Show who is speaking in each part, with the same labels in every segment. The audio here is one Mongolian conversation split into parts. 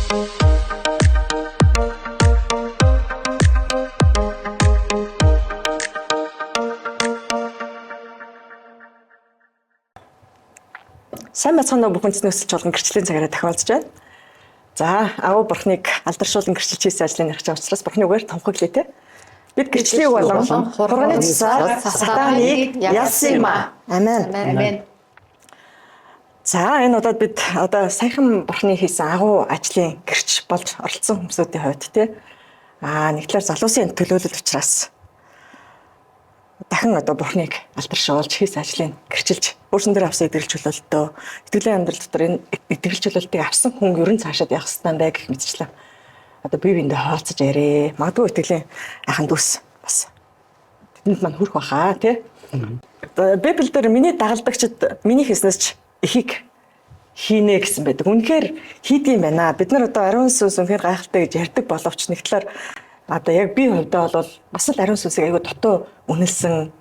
Speaker 1: Сайн бацхан бүх үндэсний өсөлт болгон гэрчлийн цагаараа тохиолдож байна. За, аав бурхныг алдаршуулан гэрчилж хийсэн ажлын ярих учраас бурхны үгээр томхоглээ те. Бид гэрчлийн болон хурганы цусаар сатаныг ялсан юм аа. Амен. За, энэ удаад бид саяхан бурхны хийсэн агуу ажлын гэрч болж оролцсон хүмүүсийн хувьд те. Нэг талаар залуусын төлөөлөл учраас дахин бурхныг алдаршуулж хийсэн ажлыг гэрчилж өөрсөндөө авсан итгэл чөлөөлтөө итгэлийн амьдрал дотор энэ итгэл чөлөөлтийг авсан хүн ерөн цаашаад явах хэрэгтэй бай гэх мэтчлээ. Бие биендээ хаалцаж ярэ. Магадгүй итгэлийн ахын дүүс бас тэдэнд мань хүрх баха тий. Библиэлд миний дагалдагчид миний хийснээс ч ихийг хийнэ гэсэн байдаг. Үнэхээр хийдгийм байна. Бид нар ариун сүнс үнэхээр гайхалтай гэж ярьдаг боловч нэг талаар яг би хувьдаа бол бас л ариун сүнсийг айгүй дутуу үнэлсэн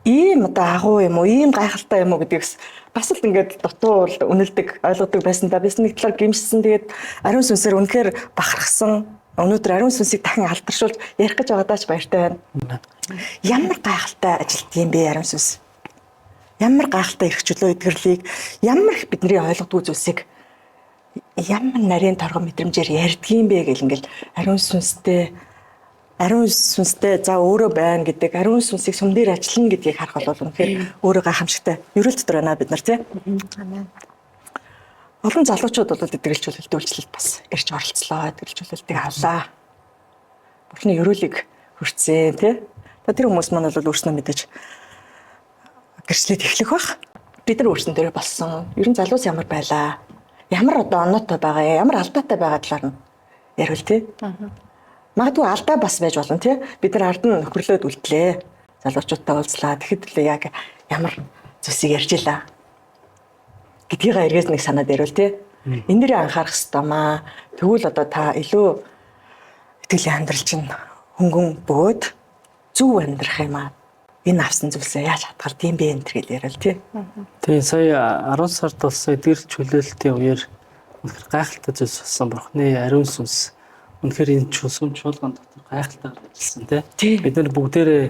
Speaker 1: ийм агуу юм уу, ийм гайхалтай юм уу гэдгийгс бас л ингээд дутуу үнэлдэг, ойлгодог байсан да. Бис нэг талаар гимшсэн. Тэгээд ариун сүнсээр үнэхээр бахархсан. Өнөөдөр ариун сүнсийг дахин алдаршуулж ярих гэж байгаадаа ч баяртай байна. Ямар гайхалтай ажилт юм бэ ариун сүнс? Ямар гайхалтай эрх чөлөө эдгэрлийг, ямар их бидний ойлгодгүй зүйлсийг ямар нарийн торгон мэдрэмжээр ярьдгийм бэ гэл ингээл ариун сүнстэй за өөрөө байна гэдэг ариун сүнсийг сүмдэр ажиллана гэдгийг харах бол үнэхээр өөрөө гайхамшигтай ерөөл дотор байна бид нар тий. Амен. Олон залуучууд бол итгэл чөлөөлтөд үйлчлэлд бас ирж оролцлоо, итгэл чөлөөлтийг авлаа. Бурхны ерөөлийг хүртсэн тий. Тэр хүмүүс маань бол өөрснөө мэдээж гэрчлэлд эхлэх бах. Бид нар өөрсөндөө болсон. Ер нь залуус ямар байлаа? Ямар оноотой байгаа, ямар алдаатай байгаа талаар нь ярил тий. Магадгүй алдаа бас байж болно тий. Бид нар ард нь нөхөрлөөд үлдлээ. Залуучуудтай уулзлаа. Тэгэхэд л яг ямар зүйлсийг ярьж илаа. Гэдгийг эргээс нэг санаад ярил тий. Энэ дээрээ анхаарах хэрэгтэй маа. Тэгвэл та илүү итгэлийн амьдрал чинь хөнгөн бөөд зөв амьдрах юм аа. Энэ авсан зүйлсээ яаж хатгал тийм бэ энэ гэж яриад тий.
Speaker 2: Тэгээ сая 10 сард болсон эдгэр чөлөөлтийн үеэр үнэхээр гайхалтай зүйлс болсон бурхны ариун сүнс үнэхээр энэ чулуун чуулган дотор гайхалтай ажилласан тий. Бид нар бүгдээрээ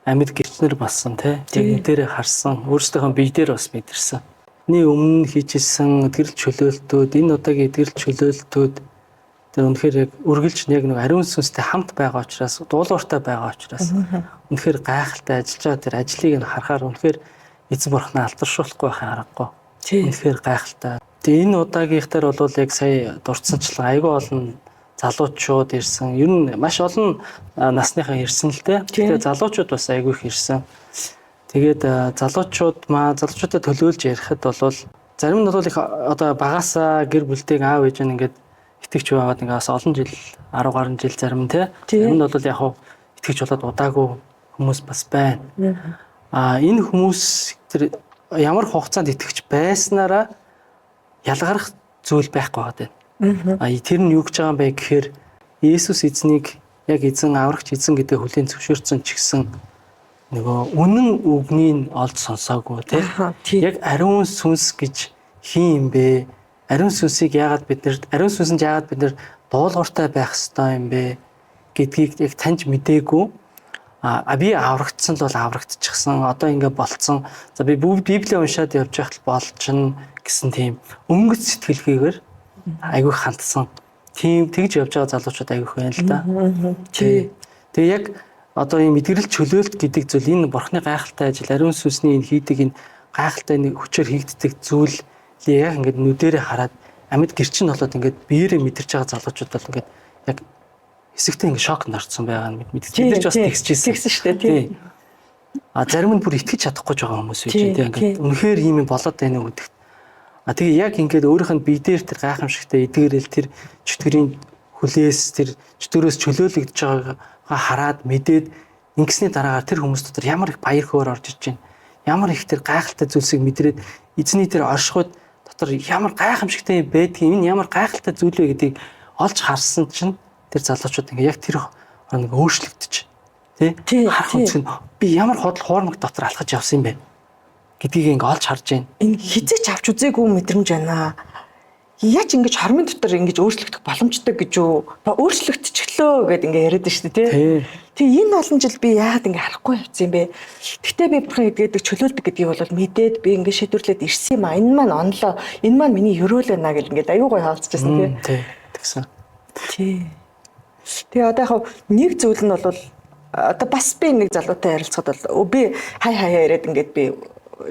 Speaker 2: амьд гэрчнэр болсон тий. Бүгдээрээ харсан, өөрсдийнхөө бие дээр бас мэдэрсэн. Нэг өмнө хийжсэн эдгэр чөлөөлтүүд, энэ удаагийн эдгэр чөлөөлтүүд тэр үнэхээр яг үргэлж яг нэг ариун сүнстэй хамт байгаа учраас, дуулууртай байгаа учраас үнэхээр гайхалтай ажиллаж байгаа тэр ажлыг нь харахаар үнэхээр эзэн бурхнаа алдаршуулахгүй байхын аргагүй. Үнэхээр гайхалтай. Тэгээ энэ удаагийнхтар бол яг сая дурдсанчлан айгүй олон залуучууд ирсэн. Ер нь маш олон насныхан ирсэн л дээ. Тэгээ залуучууд бас айгүй их ирсэн. Тэгээд залуучуудаа төлөөлж ярихад бол зарим нь бол их багасаа гэр бүлтэйг аав ээж нь ингээд итгэж байгаад ингээд бас олон жил 10 гаруй жил зарим тий. Зарим нь бол яг итгэж болоод удаагүй хүмүүс бас байна. Энэ хүмүүс тэр ямар хугацаанд итгэж байснараа ялгарх зүйл байхгүй байгаа дээ. Тэр нь юу гэж байгаа юм бэ гэхээр Иесус эзнийг яг эзэн аврагч эзэн гэдэг хүлээн зөвшөөрсөн ч гэсэн нөгөө үнэн үгнийг олж сонсоогүй тий. Яг ариун сүнс гэж хин юм бэ? Ариун сүнсэнд яагаад бид нар дуулууртай байх ёстой юм бэ гэдгийг яг таньж мэдээгүй. Би аврагдсан л бол аврагдчихсан. Одоо ингэ болцсон. За би Библийг уншаад явж байхад болчихно гэсэн тийм өнгөц сэтгэлгээгээр айгүй хандсан. Тийм тэгж явж байгаа залуучууд айгүйх байна л да. Тэгээ яг одоо ийм эдгэрэл чөлөөлт гэдэг зүйл энэ бурхны гайхалтай ажил, ариун сүнсний энэ хийдэг энэ гайхалтай нэг хүчээр хийгддэг зүйл яг ингээд нүдэрээ хараад амьд гэрчин болоод ингээд биеэрээ мэдэрч байгаа залуучууд бол ингээд яг хэсэгтээ ингээд шок нарцсан байгаа нь мэдчихэж бид нар ч бас тэгсэн шүү дээ тий. Зарим нь бүр итгэж чадахгүй байгаа хүмүүс үү тий ингээд үнэхээр ийм болоод байна уу гэдэгт. Тэгээ яг ингээд өөрийнх нь бие дээр тэр гайхамшигтай эдгэрэл тэр чөтгөрийн хүлээс тэр чөтгөрөөс чөлөөлөгдөж байгаагаа хараад мэдээд ингэсний дараагаар тэр хүмүүс дотор ямар их баяр хөөр орж иж байна. Ямар их тэр гайхалтай зүйлсийг мэдрээд эзний тэр оршихуйд дотор ямар гайхамшигтай байдгийг энэ ямар гайхалтай зүйл вэ гэдгийг олж харсан чинь тэр залуучууд ингээ яг тэр нэг өөрчлөгдөж тий харах үсэг нь би ямар худал хуурмаг дотор алхаж явсан юм бэ гэдгийг ингээ олж харж байна.
Speaker 1: Энэ хизээч авч үзээгүй мэдрэмж байна. яаж ингэж хормын дотор ингэж өөрчлөгдөх боломжтой гэж юу? Өөрчлөгдчихлөө гэдээ ингэ яриад байна шүү дээ, тий. Тэгээ энэ олон жил би яагаад ингэ харахгүй явцсан юм бэ? Гэтэ би бурхан эдгээд чөлөөлдөг гэдгийг бол мэдээд би ингэ шийдвэрлээд ирсэн юм а. Энэ маань онлоо. Энэ маань миний ерөөл байна гэл ингэ аюу гой хаалцчихсан тий. Тэгсэн. Тий. Тэгээ одоо яг нэг зүйл нь бол одоо бас би нэг залуутай ярилцахад бол би хаяа яриад ингээд би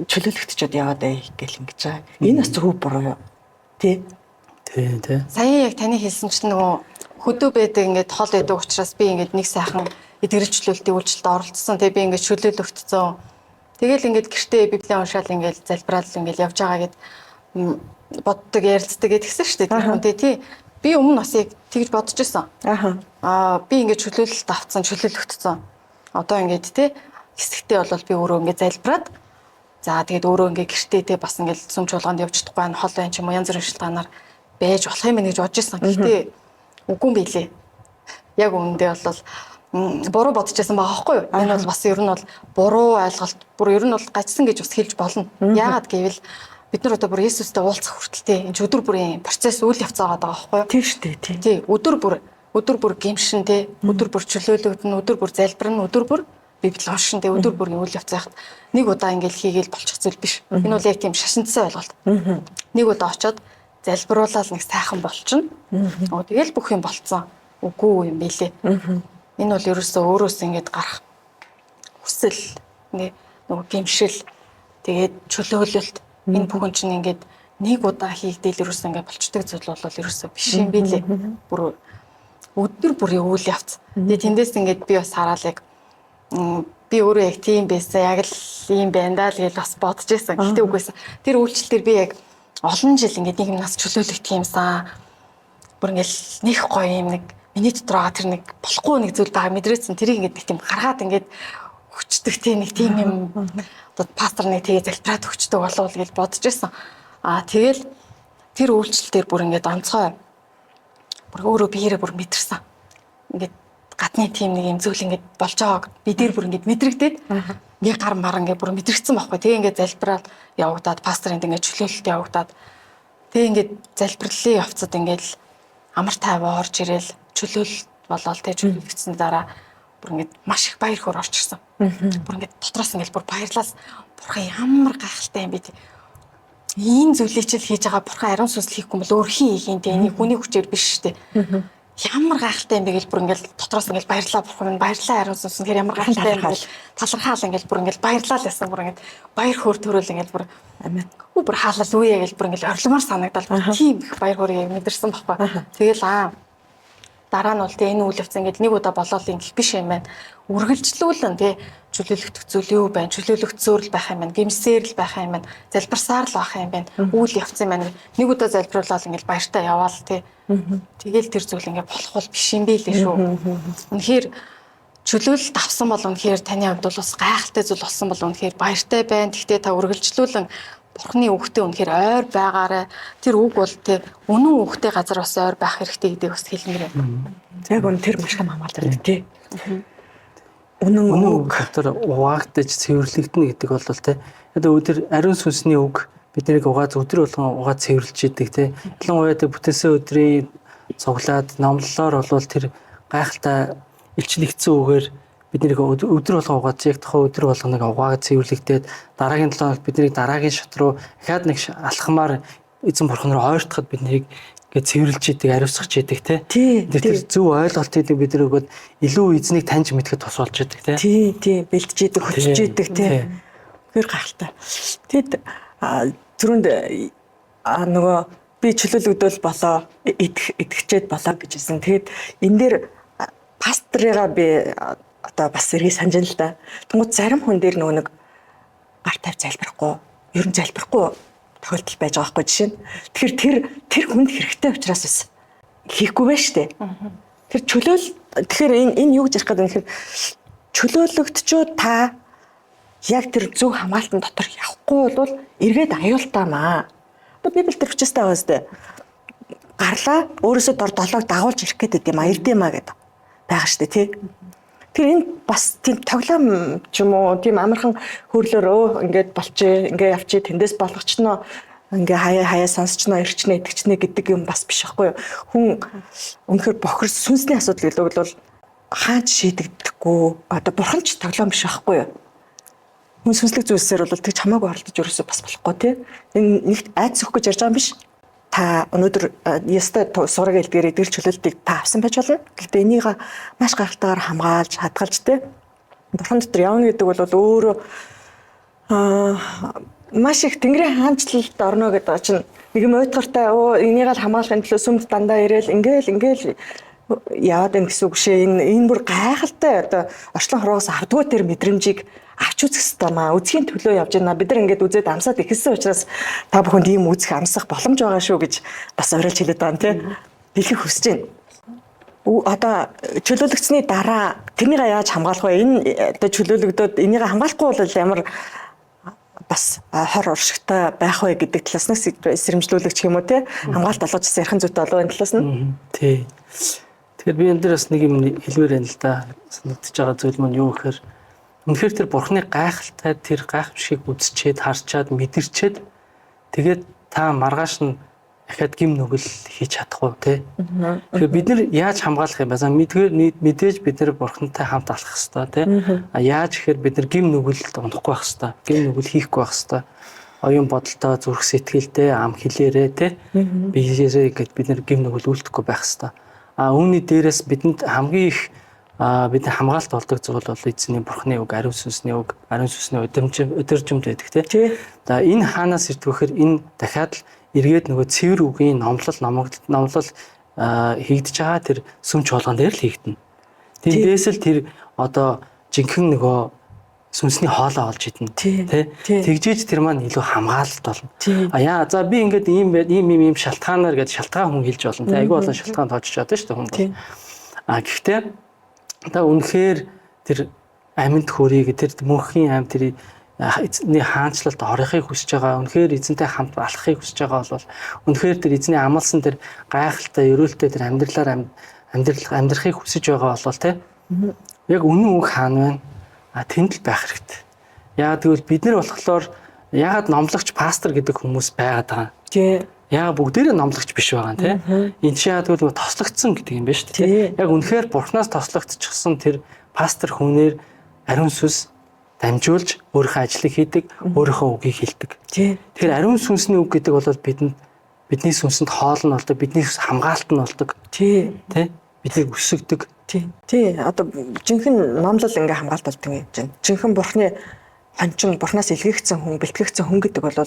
Speaker 1: чөлөөлөгдөж яваад бай гэл ингэж байгаа. Энэ бас зөв буруу юу? Тий.
Speaker 3: Сая яг таны хэлсэнч нөгөө хөдөө байдаг ингээд хол байдаг учраас би ингээд нэг сайхан эдгэрчлүүлэлтийн үйлчлэлд оролцсон. Тэгээ би ингээд чөлөөлөгдсөн. Тэгэл ингээд гэртээ библийн уншаал ингээд залбирал ингээд явж байгаа гэд боддог ярилцдаг гэдгсэн шүү дээ. Тэр хүн тий. Би өмнө бас яг тэгж бодож байсан. Би ингээд чөлөөлөлт авцсан, чөлөөлөгдсөн. Одоо ингээд тий хэсэгтээ бол би өөрөө ингээд залбираад за тэгээд өөрөө ингээд гэртээ тий бас ингээд сүм чуулганд явж чадахгүй ан хол байн ч юм уу янз бүрийн шалтгаанаар байж болох юм гэж бодож байсан. Гэхдээ үгүй юм билээ. Яг үүндээ бол буруу бодож байсан байгаа байхгүй юу? Энэ бол бас ер нь бол буруу ойлголт, бүр ер нь бол гацсан гэж бас хэлж болно. Яагаад гэвэл бид нар одоо бүр Есүстэй уулзах хүртэлтэй энэ өдөр бүрийн процесс үйл явц байгаа байхгүй юу?
Speaker 1: Тийм шүү дээ.
Speaker 3: Тий. Өдөр бүр гимшин тий. Өдөр бүр чөлөөлөгдөн, өдөр бүр залбирна, өдөр бүр библи уншин тий. Өдөр бүрийн үйл явц байхад нэг удаа ингээл хийгээл болчих зүйл биш. Энэ бол яг тийм шашинцсан ойлголт. Нэг удаа очиод залбируулаад нэг сайхан болчихно. Тэгэл бүх юм болцсон. Үгүй юм билээ. Энэ бол ерөөсөө өөрөөс ингэж гарах хүсэл, нөгөө гимшил, тэгээд чөлөөлөлт энэ бүхэн чинь ингээд нэг удаа хийгдэл ерөөсөө ингээд болчдөг зүйл бол ерөөсөө биш юм билээ. Бүр өдөр бүрийн үйл явц. Тэгээд тэндээс ингээд би бас хараад яг би өөрөө яг тийм байсан. Яг л ийм байна даа л гэж бас бодож байсан. Гэхдээ үгүйсэн. Тэр үйлчлэлээр би яг олон жил ингээд нэг юмнаас чөлөөлөгдөх юмсан. Бүр ингээд нэг гоё юм нэг миний дотор байгаа тэр нэг болохгүй нэг зүйл байгаа мэдрээсэн. Тэрийг ингээд нэг тийм гаргаад ингээд хүчдэг тийм нэг тийм юм одоо пастор нэг тэгээ залбираад хүчдэг болов гэж бодож байсан. Тэгэл тэр үйлчлэлээр бүр ингээд онцгой бүр өөрөө биеэрээ бүр мэдэрсэн. Ингээд гадны тийм нэг юм зүйл ингээд болж байгааг би дээр бүр ингээд мэдрэгдээд ингээ гар мар ингээ бүр мэдрэгдсэн байхгүй. Тэгээ ингээ залбираад явагдаад пасторынд ингээ чөлөөлөлт явагдаад тэгээ ингээ залбирлын явцад ингээл амар тайван орж ирэл чөлөөлөлт болоод тэгээ чөлөөлөгдсөн дараа бүр ингээ маш их баяр хөөр орж ирсэн. Бүр ингээ дотроос ингээл бүр баярлаас бурхан ямар гайхалтай юм бэ тий. Ийм зүйлийг ч хийж байгаа бурхан ариун сүнслэл хийхгүй бол өөр хин хийх юм тий. Энийг хүний хүчээр биш шүү дээ. Ямар гайхалтай юм бэ гэж бүр ингээл дотроос ингээл баярлаа бурхан минь баярлаа ариун сүнслэхээр ямар гайхалтай юм гэж талархаал ингээл бүр ингээл баярлаа л байсан бүр ингээд баяр хөөр төрөөл ингээл бүр амин бүр хаалалуяа гэж бүр ингээл орломоор санагдал тийм их баяр хөөргийг мэдэрсэн баггүй. Тэгэл дараа нь бол тэ энэ үйл явц ингээд нэг удаа болоод ингэх биш юм байна. Үргэлжлүүлэн тэ чөлөөлөгдөх зүйл юу байна? Чөлөөлөгдсөөр л байх юм байна. Гимсээр л байх юм байна. Залбирсаар л байх юм байна. Үйл явц юм байна. Нэг удаа залбируулаад ингээд баяртай яваал тэ. Тэгэл тэр зүйл ингээд болох бол биш юм билээ шүү. Үнэхээр чөлөөлөлт авсан бол үнэхээр таны хувьд бол бас гайхалтай зүйл болсон бол үнэхээр баяртай байна. Гэхдээ та үргэлжлүүлэн Бурхны үгтэй үнэхээр ойр байгаарай. Тэр үг бол тэ үнэн үгтэй газар бас ойр байх хэрэгтэй гэдэг бас хэлмээр байна.
Speaker 1: Яг үн тэр маш их хамгаалдаг тий. Үнэн үг
Speaker 2: дотор угаагдаж цэвэрлэгдэнэ гэдэг бол тэ одоо өдөр ариун сүнсний үг биднийг угааж өдөр болгон угааж цэвэрлж идэг тэ. Ялангуяа бүтээсэн өдрийн цуглаад номлолоор бол тэр гайхалтай илчлэгдсэн үгээр бидний өдөр болгон угааж яг тохоо өдөр болгоныг угаагаад цэвэрлэгдээд дараагийн 7 хоногт бидний дараагийн шат руу дахиад нэг алхмаар эзэн бурхан руу ойртоход биднийг ингээд цэвэрлж идэг, ариусгах идэг тий. Тэр зөв ойлголтыг бид нөгөөд илүү эзнийг таньж мэдхэд тус болж идэг тий.
Speaker 1: Тий, бэлдэж идэг, хөтж идэг тий. Гэр гахалтай. Тэгэд түрүүнд нөгөө би чөлөөлөгдөөл болоо, идэгчээд болоо гэж хэлсэн. Тэгэд энэ дээр пастрыгаа би одоо бас эргээ санаж л да. Тэнгууд зарим хүн дээр нөгөө нэг гар тавь залбирахгүй, ер нь залбирахгүй тохиолдол байж байгаа байхгүй жишээ нь. Тэгэхээр тэр хүнд хэрэгтэй учраас бас хийхгүй байж штэ. Тэр чөлөөл тэгэхээр энэ юу гэж ярих гэдэг нь чөлөөлөгдчөө та яг тэр зөв хамгаалтан дотор явахгүй бол эргээд аюултаамаа. Библи дээр хүчтэй байгаа зү. Гарлаа өөрөөсөө дор долоог дагуулж ирэх гэдэг юм аярдэмаа гэдэг байгаа штэ тий. Тэр энэ бас тийм тоглоом ч юм уу тийм амархан хөрлөөр ингээд болчих ингээд явчих тэндээс болгочноо ингээ хаяа сонсчноо ирчнэ идэгчнэ гэдэг юм бас биш байхгүй юу. Хүн үнэхээр бохирс сүнсний асуудал гэдэг бол хаач шийдэгдэхгүй одоо бурхан ч тоглоом биш байхгүй юу. Хүн сүнслэг зүйлсээр бол тэгж хамаагүй оролдож ерөөсөө бас болохгүй тий. Энэ нэгт айц өгөх гэж ярьж байгаа юм биш. Та өнөөдөр ястай сураг хэлдгээр эдгэр чөлөөлтийг та авсан байж болно. Гэхдээ энийг маш гайхалтайгаар хамгаалж, хадгалж тий. Бурхан дотор явна гэдэг бол өөрөө маш их тэнгэрийн хаанчлалд орно гэдэг чинь нэг юм уйтгартай энийг л хамгаалахын төлөө сүмд дандаа ирээл ингээл яваад байна гэсэн үг шээ. Энэ бүр гайхалтай одоо орчлон хорвоос авдгүй тэр мэдрэмжийг авч үзэх хэрэгтэй маа. Үзхийн төлөө явж байна. Бид нар ингээд үзээд амсаад ихэлсэн учраас та бүхэнд ийм үзэх амсах боломж байгаа шүү гэж бас орилж хэлээд байгаа юм тий. Хэлхийг хүсэж байна. Одоо чөлөөлөгчсөний дараа тэрнийг яаж хамгаалах вэ? Энэ одоо чөлөөлөгдөд энийг хамгаалахгүй бол ямар бас хор уршигтай байх вэ гэдэг талаас нь сэрэмжлүүлэгч юм уу те хамгаалт олгож ярих зүйтэй болов энэ талаас нь
Speaker 2: тий. Тэгэхээр би энэ дээр бас нэг юм хэлмээр байна л да. Санагдчихж байгаа зүйл маань юу гэхээр үнэхээр тэр бурхны гайхалтай тэр гайхамшигыг үзчихэд харчаад мэдэрчээд тэгээд та маргааш нь дахиад гим нүгэл хийж чадахгүй тий. Тэгэхээр бид нар яаж хамгаалах юм бэ? Мэдээж бид нар бурхантай хамт алхах хэрэгтэй тий. А яаж ихээр бид нар гим нүгэлд унахгүй байх хэрэгтэй. Гим нүгэл хийхгүй байх хэрэгтэй. Оюун бодолтой, зүрх сэтгэлтэй, ам хэлээрээ тий. Биеэрээ гэд бид нар гим нүгэл үлдэхгүй байх хэрэгтэй. А үүний дээрээс бидэнд хамгийн их бидний хамгаалт болдог зүйл бол эзний бурхны үг, ариун сүнсний үг, ариун сүнсний өдөржимд байдаг тий. За энэ хаанаас ирдэг вэхээр энэ дахиад л эргээд нөгөө цэвэр үгийн номлол хийгдэж байгаа тэр сүм чуулган дээр л хийгдэнэ. Тэндээс л тэр одоо жинхэнэ нөгөө сүнсний хоолоо олж идэнэ тий. Тэгжээж тэр маань илүү хамгаалалт болно. Яа за би ингээд ийм шалтгаанаар гэж шалтгаан хүн хэлж болно тий. Айгүй болон шалтгаан тоочж чадсан шүү дээ хүн бол. Гэхдээ та үнэхээр тэр амьд хөрийг тэр мөнхийн аим тэр эзний хаанчлалд орохыг хүсэж байгаа, үнэхээр эзэнтэй хамт алхахыг хүсэж байгаа бол үнэхээр тэр эзний амлсан тэр гайхалтай, өрөөлтэй тэр амьдрахыг хүсэж байгаа бол тий. Яг үнэн үг хаана байна? Тэнд л байх хэрэгтэй. Яагаад гэвэл бид нар болохоор яагаад номлогч пастор гэдэг хүмүүс байгаад байгаа. Тий. Яагаад бүгдээрээ номлогч биш байгаа тий. Энд чи яагаад гэвэл тослогдсон гэдэг юм байна шүү дээ. Яг үнэхээр бурхнаас тослогдчихсан тэр пастор хүнээр ариун сүнс дамжуулж өөрийнхөө ажлыг хийдэг, өөрийнхөө үгийг хэлдэг. Тэгэхээр ариун сүнсний үг гэдэг бол бидний сүнсэнд хоол нь болдог, бидний хамгаалалт нь болдог. Тий. Биднийг өсгдөг. Тий. Одоо жинхэнэ номлол ингээ хамгаалт болдог юм чинь. Жинхэнэ бурхны хончин, бурхнаас илгээгдсэн хүн, бэлтгэгдсэн хүн гэдэг бол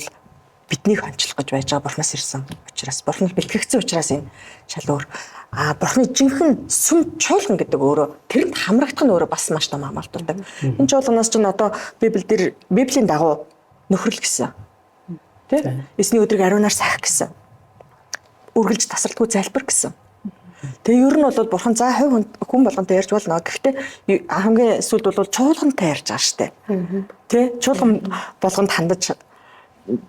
Speaker 2: биднийг хончлох гэж байж байгаа бурхнаас ирсэн учраас, бурхнаас бэлтгэгдсэн учраас энэ шалуур. Бурхны жинхэнэ сүм чуулган гэдэг өөрөө тэрэнд хамрагдах нь өөрөө бас маш том хамгаалттай. Энэ чуулганаас ч одоо Библийн дагуу нөхрөл гэсэн. Тэ? Эсний өдрийг ариунаар сайх гэсэн. Үргэлж тасралтгүй залбир гэсэн. Тэгээ ер нь бол бурхан за хувь хүн болгонтой ярьж болно. Гэхдээ хамгийн сүүлд бол чуулгантай ярьж байгаа штэ. Тэ? Чуулган болгонд хандаж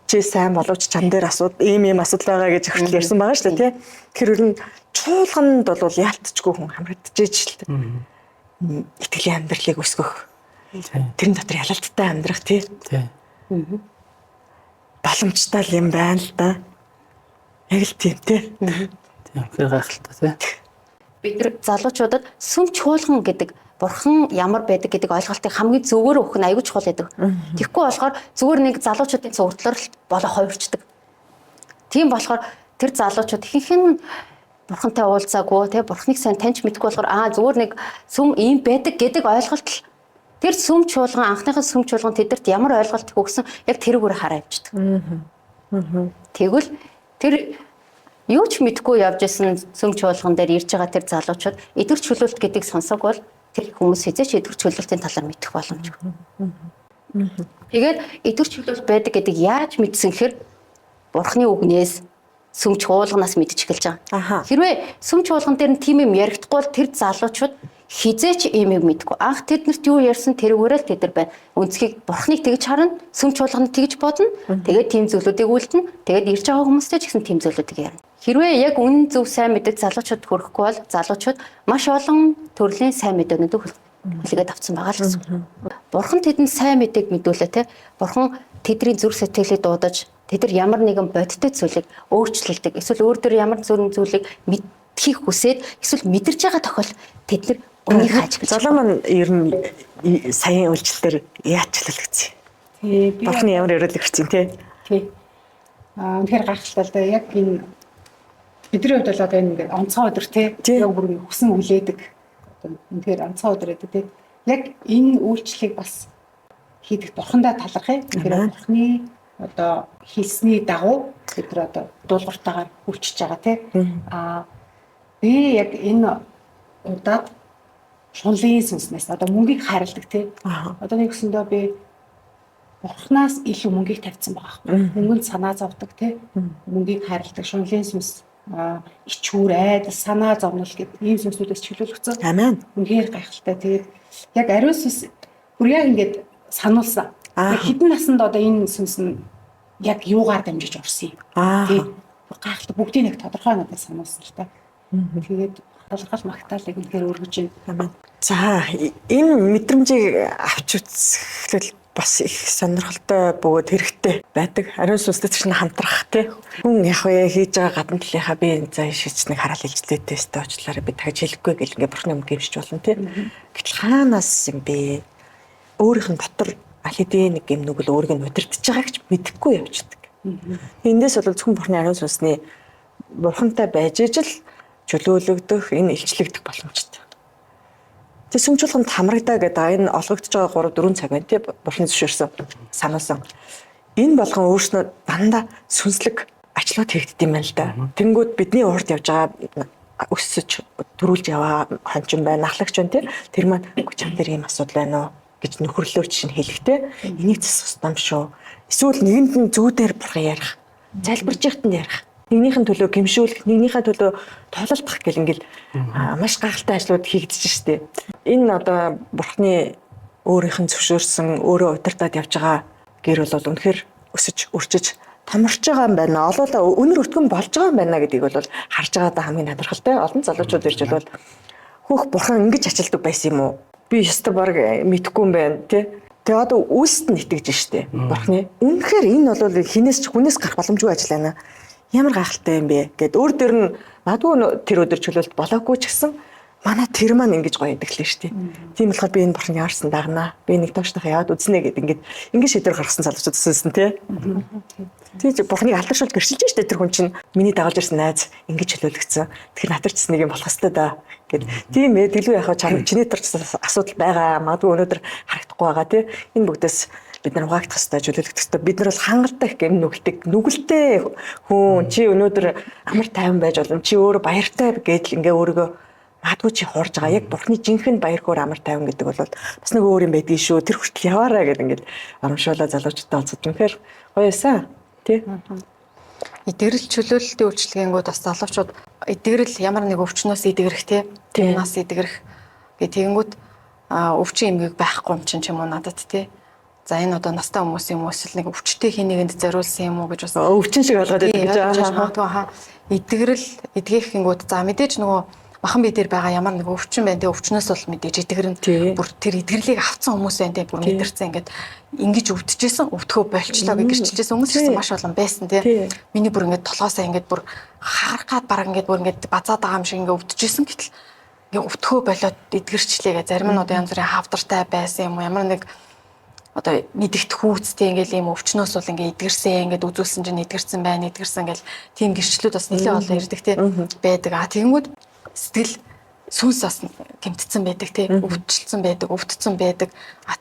Speaker 2: чи сайн боловч чам дээр ийм асуудал байгаа гэж ихтэл ярьсан байгаа шүү дээ тий. Тэгэхээр ер нь чуулганд бол яалтчгүй хүн хамрагдчихэж л итгэлийн амьдралыг өсгөх. Тэрэн дотор ялалттай амьдрах тий. Боломжтой юм байна л да. Яг л тийм тий. Тэр гайхалтай тий.
Speaker 4: Бид нар залуучуудад сүм чуулган гэдэг бурхан ямар байдаг гэдэг ойлголтыг хамгийн зөвгөр өгөх нь аюул чухал байдаг. Тэгэхгүй болохоор зүгээр нэг залуучуудын цогцлоор л болоо хувирчдаг. Тийм болохоор тэр залуучууд ихэнх нь бурхантай уулзаагүй, тэ бурхныг сайн таньж мэдгүй болохоор зүгээр нэг сүм ийм байдаг гэдэг ойлголт л тэр сүм чуулган анхныхаа сүм чуулган тэдэрт ямар ойлголт өгсөн яг тэрүүгээр хараа явждаг. Тэгвэл тэр юу ч мэдгүй явж исэн сүм чуулган дээр ирж байгаа тэр залуучууд эдгэр чөлөөлт гэдгийг сонсог бол тэр хүмүүс хизээч эдгэр чөлөөлтийн талаар мэдэх боломжгүй. Тэгээд эдгэр чөлөөлт байдаг гэдэг яаж мэдсэн гэхээр бурхны үгнээс сүм чуулганаас мэдчих эхэлж байгаа. Хэрвээ сүм чуулган дээр нь тийм юм яригдахгүй бол тэр залуучууд хизээч ийм юм мэдгүй. Анх тэднэрт юу ярьсан тэрүүгээрээ л тэд нар байна. Үнцгийг бурхныг тэгж харна, сүм чуулганд тэгж бодно. Тэгээд тийм зүйлүүдийг үлдэнэ. Тэгээд ирж байгаа хүмүүстэй ч гэсэн тийм зүйлүүдийг ярина. Хэрвээ яг үнэн зөв сайн мэддэг залуучууд хүрэхгүй бол залуучууд маш олон төрлийн сайн мэдээнүүд хүлээгээд авсан байгаа л гэсэн. Бурхан тэдэнд сайн мэдээг мэдүүлээ те. Бурхан тэдний зүрх сэтгэлийг дуудаж Тэд нар ямар нэгэн бодиттой зүйлийг өөрчлөлдөг. Эсвэл өөр дөр ямар зүрх зүйлийг мэдхийг хүсээд эсвэл мэдэрч байгаа тохиол тэд нар үнийг хаажгалж.
Speaker 1: Залуу маань ер нь саяын үйлчлэлээр яаж чөлөөлөгдсөн?
Speaker 5: Тий, би
Speaker 1: Бурхны ямар өрөөлөг гэсэн тий.
Speaker 5: тий. Үнэхээр гайхалтай л да. Яг энэ бидний хувьд бол одоо энэ ингээд онцгой өдөр тий. Яг бүр хүсэн үлээдэг. Одоо үнэхээр онцгой өдөр гэдэг тий. Яг энэ үйлчлэлийг бас хийдэг бурхандаа талархъя. Тэгэхээр бурхны одоо хэлсний дагуу бид нар одоо дуулууртаагаар үйлчилж байгаа тий. Би яг энэ удаад шунлын сүнснээс одоо мөнгийг хайрладаг тий. Одоо нэг өсөндөө би бурхнаас илүү мөнгийг тавьсан байгаа. Мөнгөнд санаа зовдөг тий. Мөнгийг хайрладаг шунлын сүнс ичүүр айдас санаа зовнол гэдэг ийм сүнснүүдээс чөлөөлөгдсөн.
Speaker 1: Амен.
Speaker 5: Үнэхээр гайхалтай. Тэгээд яг ариун сүнс бүр яг ингээд сануулсан. Хэдэн наснд одоо энэ сүнс нь яг юугаар дамжиж орсон юм. Тий. Гайхалтай бүгдийг нэг тодорхой надад сануулсан л та. Тэгээд талархал магтаалыг үнэхээр өргөж байна.
Speaker 1: За энэ мэдрэмжийг авч үзэхлээр бас их сонирхолтой бөгөөд хэрэгтэй байдаг. Ариун сүнстэй чинь хамтрах тий. Хүн яг хийж байгаа гадна талынхаа би за шиж нэг хараал илжлээтэй өстэй очлаараа би тагж хэлэхгүй гэл ингээ бурхны өмнө гимшиж болно тий. Гэтэл хаанаас юм бэ? Өөрийнх нь дотор аль хэдийн нэг юм нүгэл өөрийг нь удирдах байгаа гэж мэдэхгүй явчихдаг. Эндээс бол зөвхөн бурхны ариун сүнсний бурхантай байж ижил чөлөөлөгдөх энэ илчлэгдэх боломжтой. Тэг сүмжүүлэнд хамрагдаа гэдэг энэ олгогдож байгаа 3-4 цаг байна тий бурхны зөвшөөрсөн сануулсан. Энэ болгон өөрснөө дандаа сүнслэг ачлууд хийгддэг юм байна л да. Тэнгүүд бидний урд явж байгаа өсөж төрүүлж яваа хончин байна, нахлагч байна тий. Тэр маань чам дээр ийм асуудал байна уу гэж нөхөрлөөр чинь хэлэхтэй. Энийг зас устам шүү. Эсвэл нэгэнд нь зүүдээр бурхан ярих, залбирж яхад нь ярих. Нэгнийхэн төлөө гимшүүлэх, нэгнийхээ төлөө тоололдох гэл ингээл маш гайхалтай ажлууд хийгдэж штэ. Энэ одоо бурхны өөрийнх нь зөвшөөрсөн өөрөө удирдаад явж байгаа гэр бол үнэхээр өсөж өрчөж томорч байгаа юм байна. Олоолаа өнөр өтгөн болж байгаа юм байна гэдгийг бол харж байгаа да хамгийн тодорхойтой. Олон залуучууд ирж бол хөөх бурхан ингэж ачилдаг байсан юм уу? Би өстө баг мэдэхгүй юм байна тий. Тэгээ одоо үйлсэд нь итгэж штэ. Бурхны үнэхээр энэ бол хинээс ч хүнээс гарах боломжгүй ажил байна. Ямар гайхалтай юм бэ гэд өөр дөр нь магадгүй тэр өдөр чөлөөлт болоогүй ч гэсэн манай тэр маань ингэж гоё идэглээ шүү дээ. Тийм болохоор би энэ бурхан яарсан дагнаа. Би нэг тооштойхоо яваад үзнэ гэд ингэж шийдвэр гаргасан залуучууд өссөн тий. Тийм бурханыг алдаршуулж гэрчилж штэ тэр хүн чинь миний дагуулж ирсэн найз ингэж чөлөөлөгдсөн. Тэгэхээр натарч нэг юм болох хэвээр да гэд. Тийм ээ дэлгүү яхаа чиний тэр асуудал байгаа. Магадгүй өнөөдөр харагдахгүй байгаа тий. Энэ бүгдээс бид нар угаагдах хэрэгтэй, чөлөөлөх хэрэгтэй. Бид нар бол хангалттай их юм нүгэлтэй хүн чи өнөөдөр амар тайван байж болно. Чи өөрөө баяртай гэдэл ингээ өөрийгөө магадгүй чи хуурж байгаа. Яг бурхны жинхэнэ баяр хөөр амар тайван гэдэг бол бас нэг өөр юм байдгийг шүү. Тэр хүртэл яваарай гэдэг ингээд оромшуулаа залуучуудтай олцод үнэхээр гоё эсэн тий.
Speaker 3: Эдгэрэл чөлөөлөлтийн үйлчлэгэнгүүд бас залуучууд эдгэрэл ямар нэг өвчнөөс эдгэрэх тий. Юмнаас эдгэрэх гэх тэгэнгүүт өвчин эмгэг байхгүй юм чинь ч юм уу надад тий. За энэ одоо настай хүмүүс юм уу эсвэл нэг өвчтэй хийнэгэнд зориулсан юм уу гэж бас
Speaker 1: өвчин шиг болгоод байдаг гэж
Speaker 3: магадгүй эдгэрэл эдгэхингүүд за мэдээж нөгөө махан бие дээр байгаа ямар нэг өвчин байна те өвчнөөс бол мэдээж эдгэрэн бүр тэр эдгэрлийг авцсан хүмүүс байна те бүр мэдэрсэн ингээд ингэж өвдөжсэн өвдөхөө болчлоо гэж гэрчилжсэн хүмүүс ч маш олон байсан те миний бүр ингээд толгоосаа ингээд бүр харахад бараг ингээд бүр ингээд базаад байгаа юм шиг ингээд өвдөжсэн гэтэл ингээд өвдөхөө болоод эдгэрчлээгээ зарим нь одоо янз бүрийн хавдартай байсан юм уу ямар нэг одоо мэдэгдэх хүүцтэй ингээл ийм өвчнөөс бол ингээ эдгэрсэн ингээд үзүүлсэн чинь эдгэрсэн байна эдгэрсэн ингээл тийм гэрчлүүд бас нэлээд олон ирдэг те байдаг. Тэгэнгүүт сэтгэл сүнс бас гэмтсэн байдаг те өвдөлцсөн байдаг өвдцэн байдаг.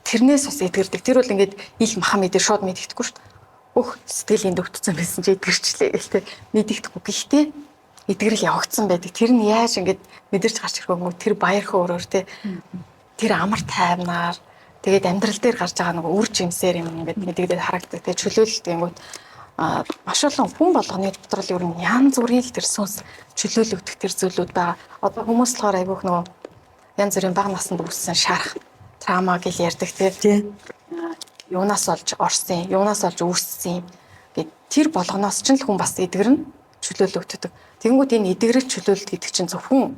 Speaker 3: Тэрнээс бас эдгэрдэг. Тэр бол ингээд ил махан мэдэр шууд мэдэгдэхгүй шүү дээ. Өөх сэтгэл энд өвдцэн байсан чи эдгэрчлээ гэл те мэдэгдэхгүй. Гэхдээ эдгэрэл явагдсан байдаг. Тэр нь яаж ингээд мэдэрч гарч ирэхгүй тэр баяр хөөрөөр те тэр амар тайвнаар тэгээд амьдрал дээр гарч байгаа нэг үр жимсээр юм ингээд мэдэгдээд харагддаг. Тэгээд чөлөөлөлт гэнгүүт маш олон хүн болгоны дотор л ер нь янз бүрийн л тэр сүнс чөлөөлөгдөх тэр зүйлүүд байгаа. Одоо хүмүүс болохоор айгүйх нөгөө янз бүрийн бага наснд үүссэн шарах, трама гэж ярьдаг тийм. Юунаас олж орсон, юунаас олж үүссэн гэд тэр болгоноос ч л хүн бас эдгэрнэ чөлөөлөгддөг. Тэгэнгүүт энэ эдгэрэл чөлөөлөлт гэдэг чинь зөвхөн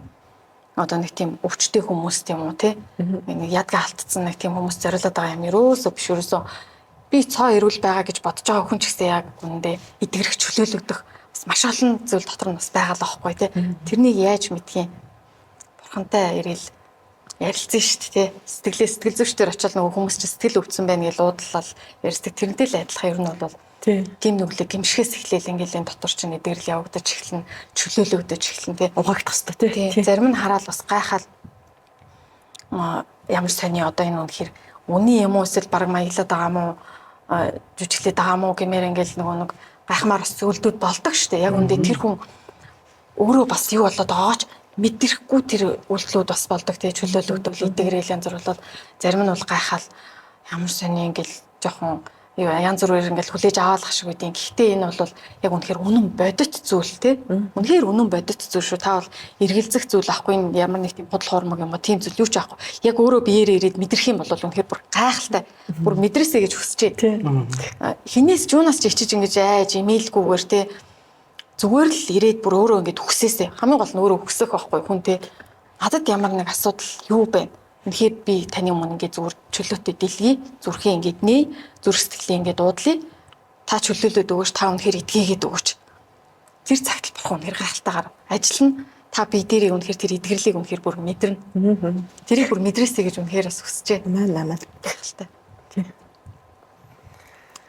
Speaker 3: одоо нэг тийм өвчтэй хүмүүс тийм үү те нэг ядга алдсан нэг тийм хүмүүс зориулаад байгаа юм ерөөсөө биш ерөөсөө би цоо эрүүл байгаа гэж бодож байгаа хүн ч гэсэн яг үндэ эдгэрэх чөлөөлөгдөх бас маш олон зүйл дотор нь бас байгаа л аахгүй тий. Тэрнийг яаж мэдхийн? Бурхантай ирээл ярилцсан шүү дээ тий. Сэтгэл зүйчдэр очил нөгөө хүмүүс чинь сэтгэл өвдсөн байна гэж уудлал ярьдаг. Тэрнтэй л адилхан ер нь бол тийм нүглэг гимшихээс эхлээл ингээл энэ дотор чинь эдгэрэл явагдаж эхэлнэ, чөлөөлөгдөж эхэлнэ тий.
Speaker 1: Угаагдах хэрэгтэй тий.
Speaker 3: Зарим нь хараад бас гайхаад ямар сони одоо энэ үнэхээр үний юм уу эсвэл баг маяглаад байгаа мó жүжиглээд байгаа мó гэмээр ингээл нөгөө нэг гайхмаар бас зүйлдүүд болдог штэ. Яг үндэ тэр хүн өөрөө бас юу болоод байгаач мэдрэхгүй тэр үйлдэлүүд бас болдог тий. Чөлөөлөгдөв эдгэрэл янз бүр бол зарим нь бол гайхаал ямар сони ингээл жоохон янз бүрээр ингээл хүлээж аваалах шиг үгүй. Гэхдээ энэ бол яг үнэхээр үнэн бодит зүйл тий. Үнэхээр үнэн бодит зүйл шүү. Та бол эргэлзэх зүйл ахгүй ямар нэг тийм бодол хормог юм уу тийм зүйл юу ч ахгүй. Яг өөрөө биеэрээ ирээд мэдрэх юм бол үнэхээр бүр гайхалтай. Бүр мэдрээсэй гэж хүсчээ. Хинээс ч юунаас ч ичиж ингэж айж имэйлгүйгээр тий. Зүгээр л ирээд бүр өөрөө ингэж хүсээсэй. Хамгийн гол нь өөрөө хүсэх байхгүй хүн тий. Надад ямар нэг асуудал юу байна? Тэгэхээр би таны өмнө ингээд зүгээр чөлөөтэй дэлгий, зүрхийн ингээд нээ, зүрх сэтгэлийн ингээд дуудлаа. Та чөлөөлөд өгөөч, та үнэхээр эдгээгээд өгөөч. Тэр цагт бурхан үнэхээр гайхалтайгаар ажиллана. Та би дээрээ үнэхээр тэр эдгэрлийг үнэхээр бүр мэдэрнэ. Тэрийг бүр мэдрээсэй гэж үнэхээр бас хүсэж байна. Гайхалтай.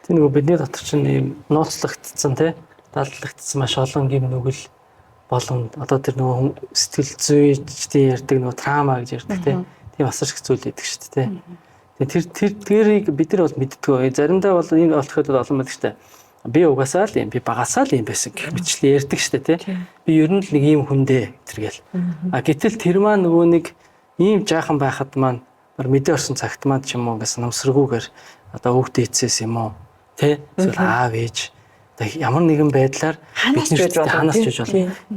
Speaker 2: Тийм нөгөө бидний дотор чинь ийм нууцлагдсан тий, дадлагдсан маш олон гим нүгэл болон одоо тэр нөгөө сэтгэл зүйчдийн ярьдаг нөгөө траума гэж ярьдаг тий. Тийм асар их зүйл байдаг шүү дээ. Тэгээ тэрийг бид нар бол мэддэггүй. Заримдаа бол энэ болоход олон байдаг шүү дээ. Би угаасаа л юм, би багасаа л юм байсан гэх мэтчлээ ярьдаг шүү дээ, тий. Би ер нь л нэг ийм хүндээ тэргээл. Гэтэл тэр маань нөгөө нэг ийм жаахан байхад маань мэдээ орсон цагт маань ч юм уу гэсэн намсргүйгээр одоо өвгдөө эцээс юм уу, тий. Эсвэл аав ээж ямар нэгэн байдлаар ханаас ч болж болно.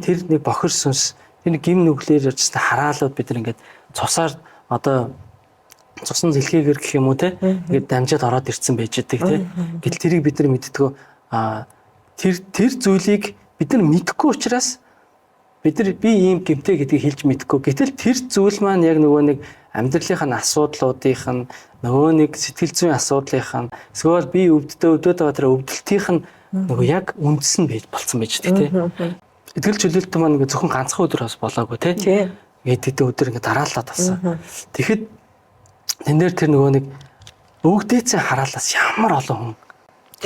Speaker 2: Тэр нэг бохир сүнс, тэр нэг гим нүглээр ярьжсэн хараалууд бид нар ингээд цусаар одоо цусан зэлхийгэр гэх юм уу те ингээд дамжаад ороод ирсэн байж байгаа те. Гэтэл тэрийг бид нар мэддэггүй. Тэр зүйлийг бид нар мэдэхгүй учраас би ийм гэмтэй гэдгийг хэлж мэдэхгүй. Гэтэл тэр зүйл маань яг нөгөө нэг амьдралынхаа асуудлуудынх нь нөгөө нэг сэтгэл зүйн асуудлынх нь эсвэл би өвдөд байгаа тэр өвдөлтийнх нь нөгөө яг үндэс нь байж болцсон байж байгаа те. Итгэл чөлөөлт маань ингээд зөвхөн ганцхан өдөр бас болоогүй те. Ингээд өдөр ингээд дараалаад болсон. Тэгэхэд тэн дээр тэр нөгөө нэг өвгдээцэн хараалаас ямар олон хүн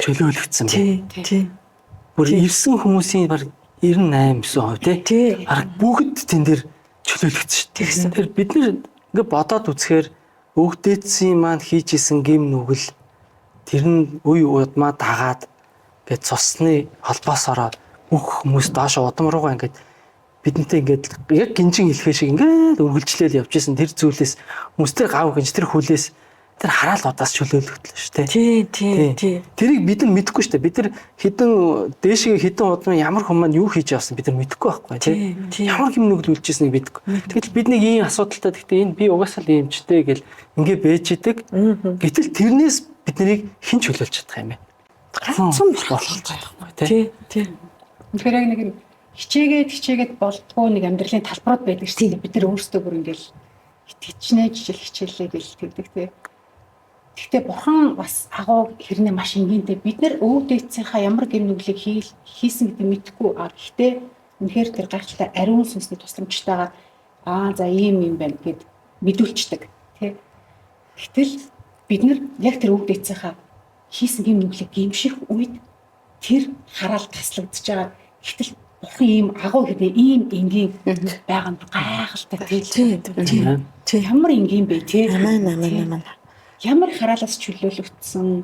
Speaker 2: чөлөөлөгдсөн бэ? Тий. Бүр ирсэн хүмүүсийн баг 98% тий. Бүгд тэн дээр чөлөөлөгдсөн шүү дээ. Тэр бид нэр ингээд бодоод үзэхээр өвгдээцэн маань хийж исэн гим нүгэл тэр нь үе удмаа дагаад ингээд цусны холбоос ороод бүх хүмүүс доош удам руугаа ингээд бидэнтэй ингээд яг гинжин хэлхээ шиг ингээд үргэлжлээл явж исэн тэр зүйлээс хүмүүстэй гав гинж тэр хүлээс тэр хараалуудаас чөлөөлөгдлөө шүү дээ. Тий. Тэрийг бид нар мэдэхгүй шүү дээ. Бид нар хідэн удмын ямар хүмүүс маань юу хийж явсан бид нар мэдэхгүй байхгүй тий. Ямар юм нүгэл үлжижсэнийг мэдэхгүй. Тэгэл бид нэг ийм асуудалтай гэхдээ энэ би угаасаа л юмчтэй гэл ингээд бэж идэг. Гэтэл тэрнээс бид нарыг хэн чөлөөлж чадах юм бэ? Ганцхан болох байхгүй тий.
Speaker 5: Тэгэхээр яг нэг юм хичээгээд болтгоо нэг амьдралын талбарууд байдаг шүү дээ. Бид нар өөрсдөө бүр ингээл хичээлээ гэл тэгдэг тий. Гэхдээ бурхан бас агуу хэрнээ маш энгийнтэй. Бид нар өвөг дээдсийнхаа ямар гэм нүглийг хийсэн гэдэг мэдэхгүй. Гэхдээ үнэхээр тэр гайхалтай ариун сүнсний тусламжтайгаар за ийм юм байна гэд мэдүүлчдэг тий. Гэтэл бид нар яг тэр өвөг дээдсийнхаа хийсэн гэм нүглийг гимших үед тэр хараал таслагдж байгаа. Гэтэл бурхан ийм агуу хэрнээ ийм энгийн байгаа нь гайхалтай тий. Ямар энгийн бэ тий. Амаа. Ямар хараалаас чөлөөлөгдсөн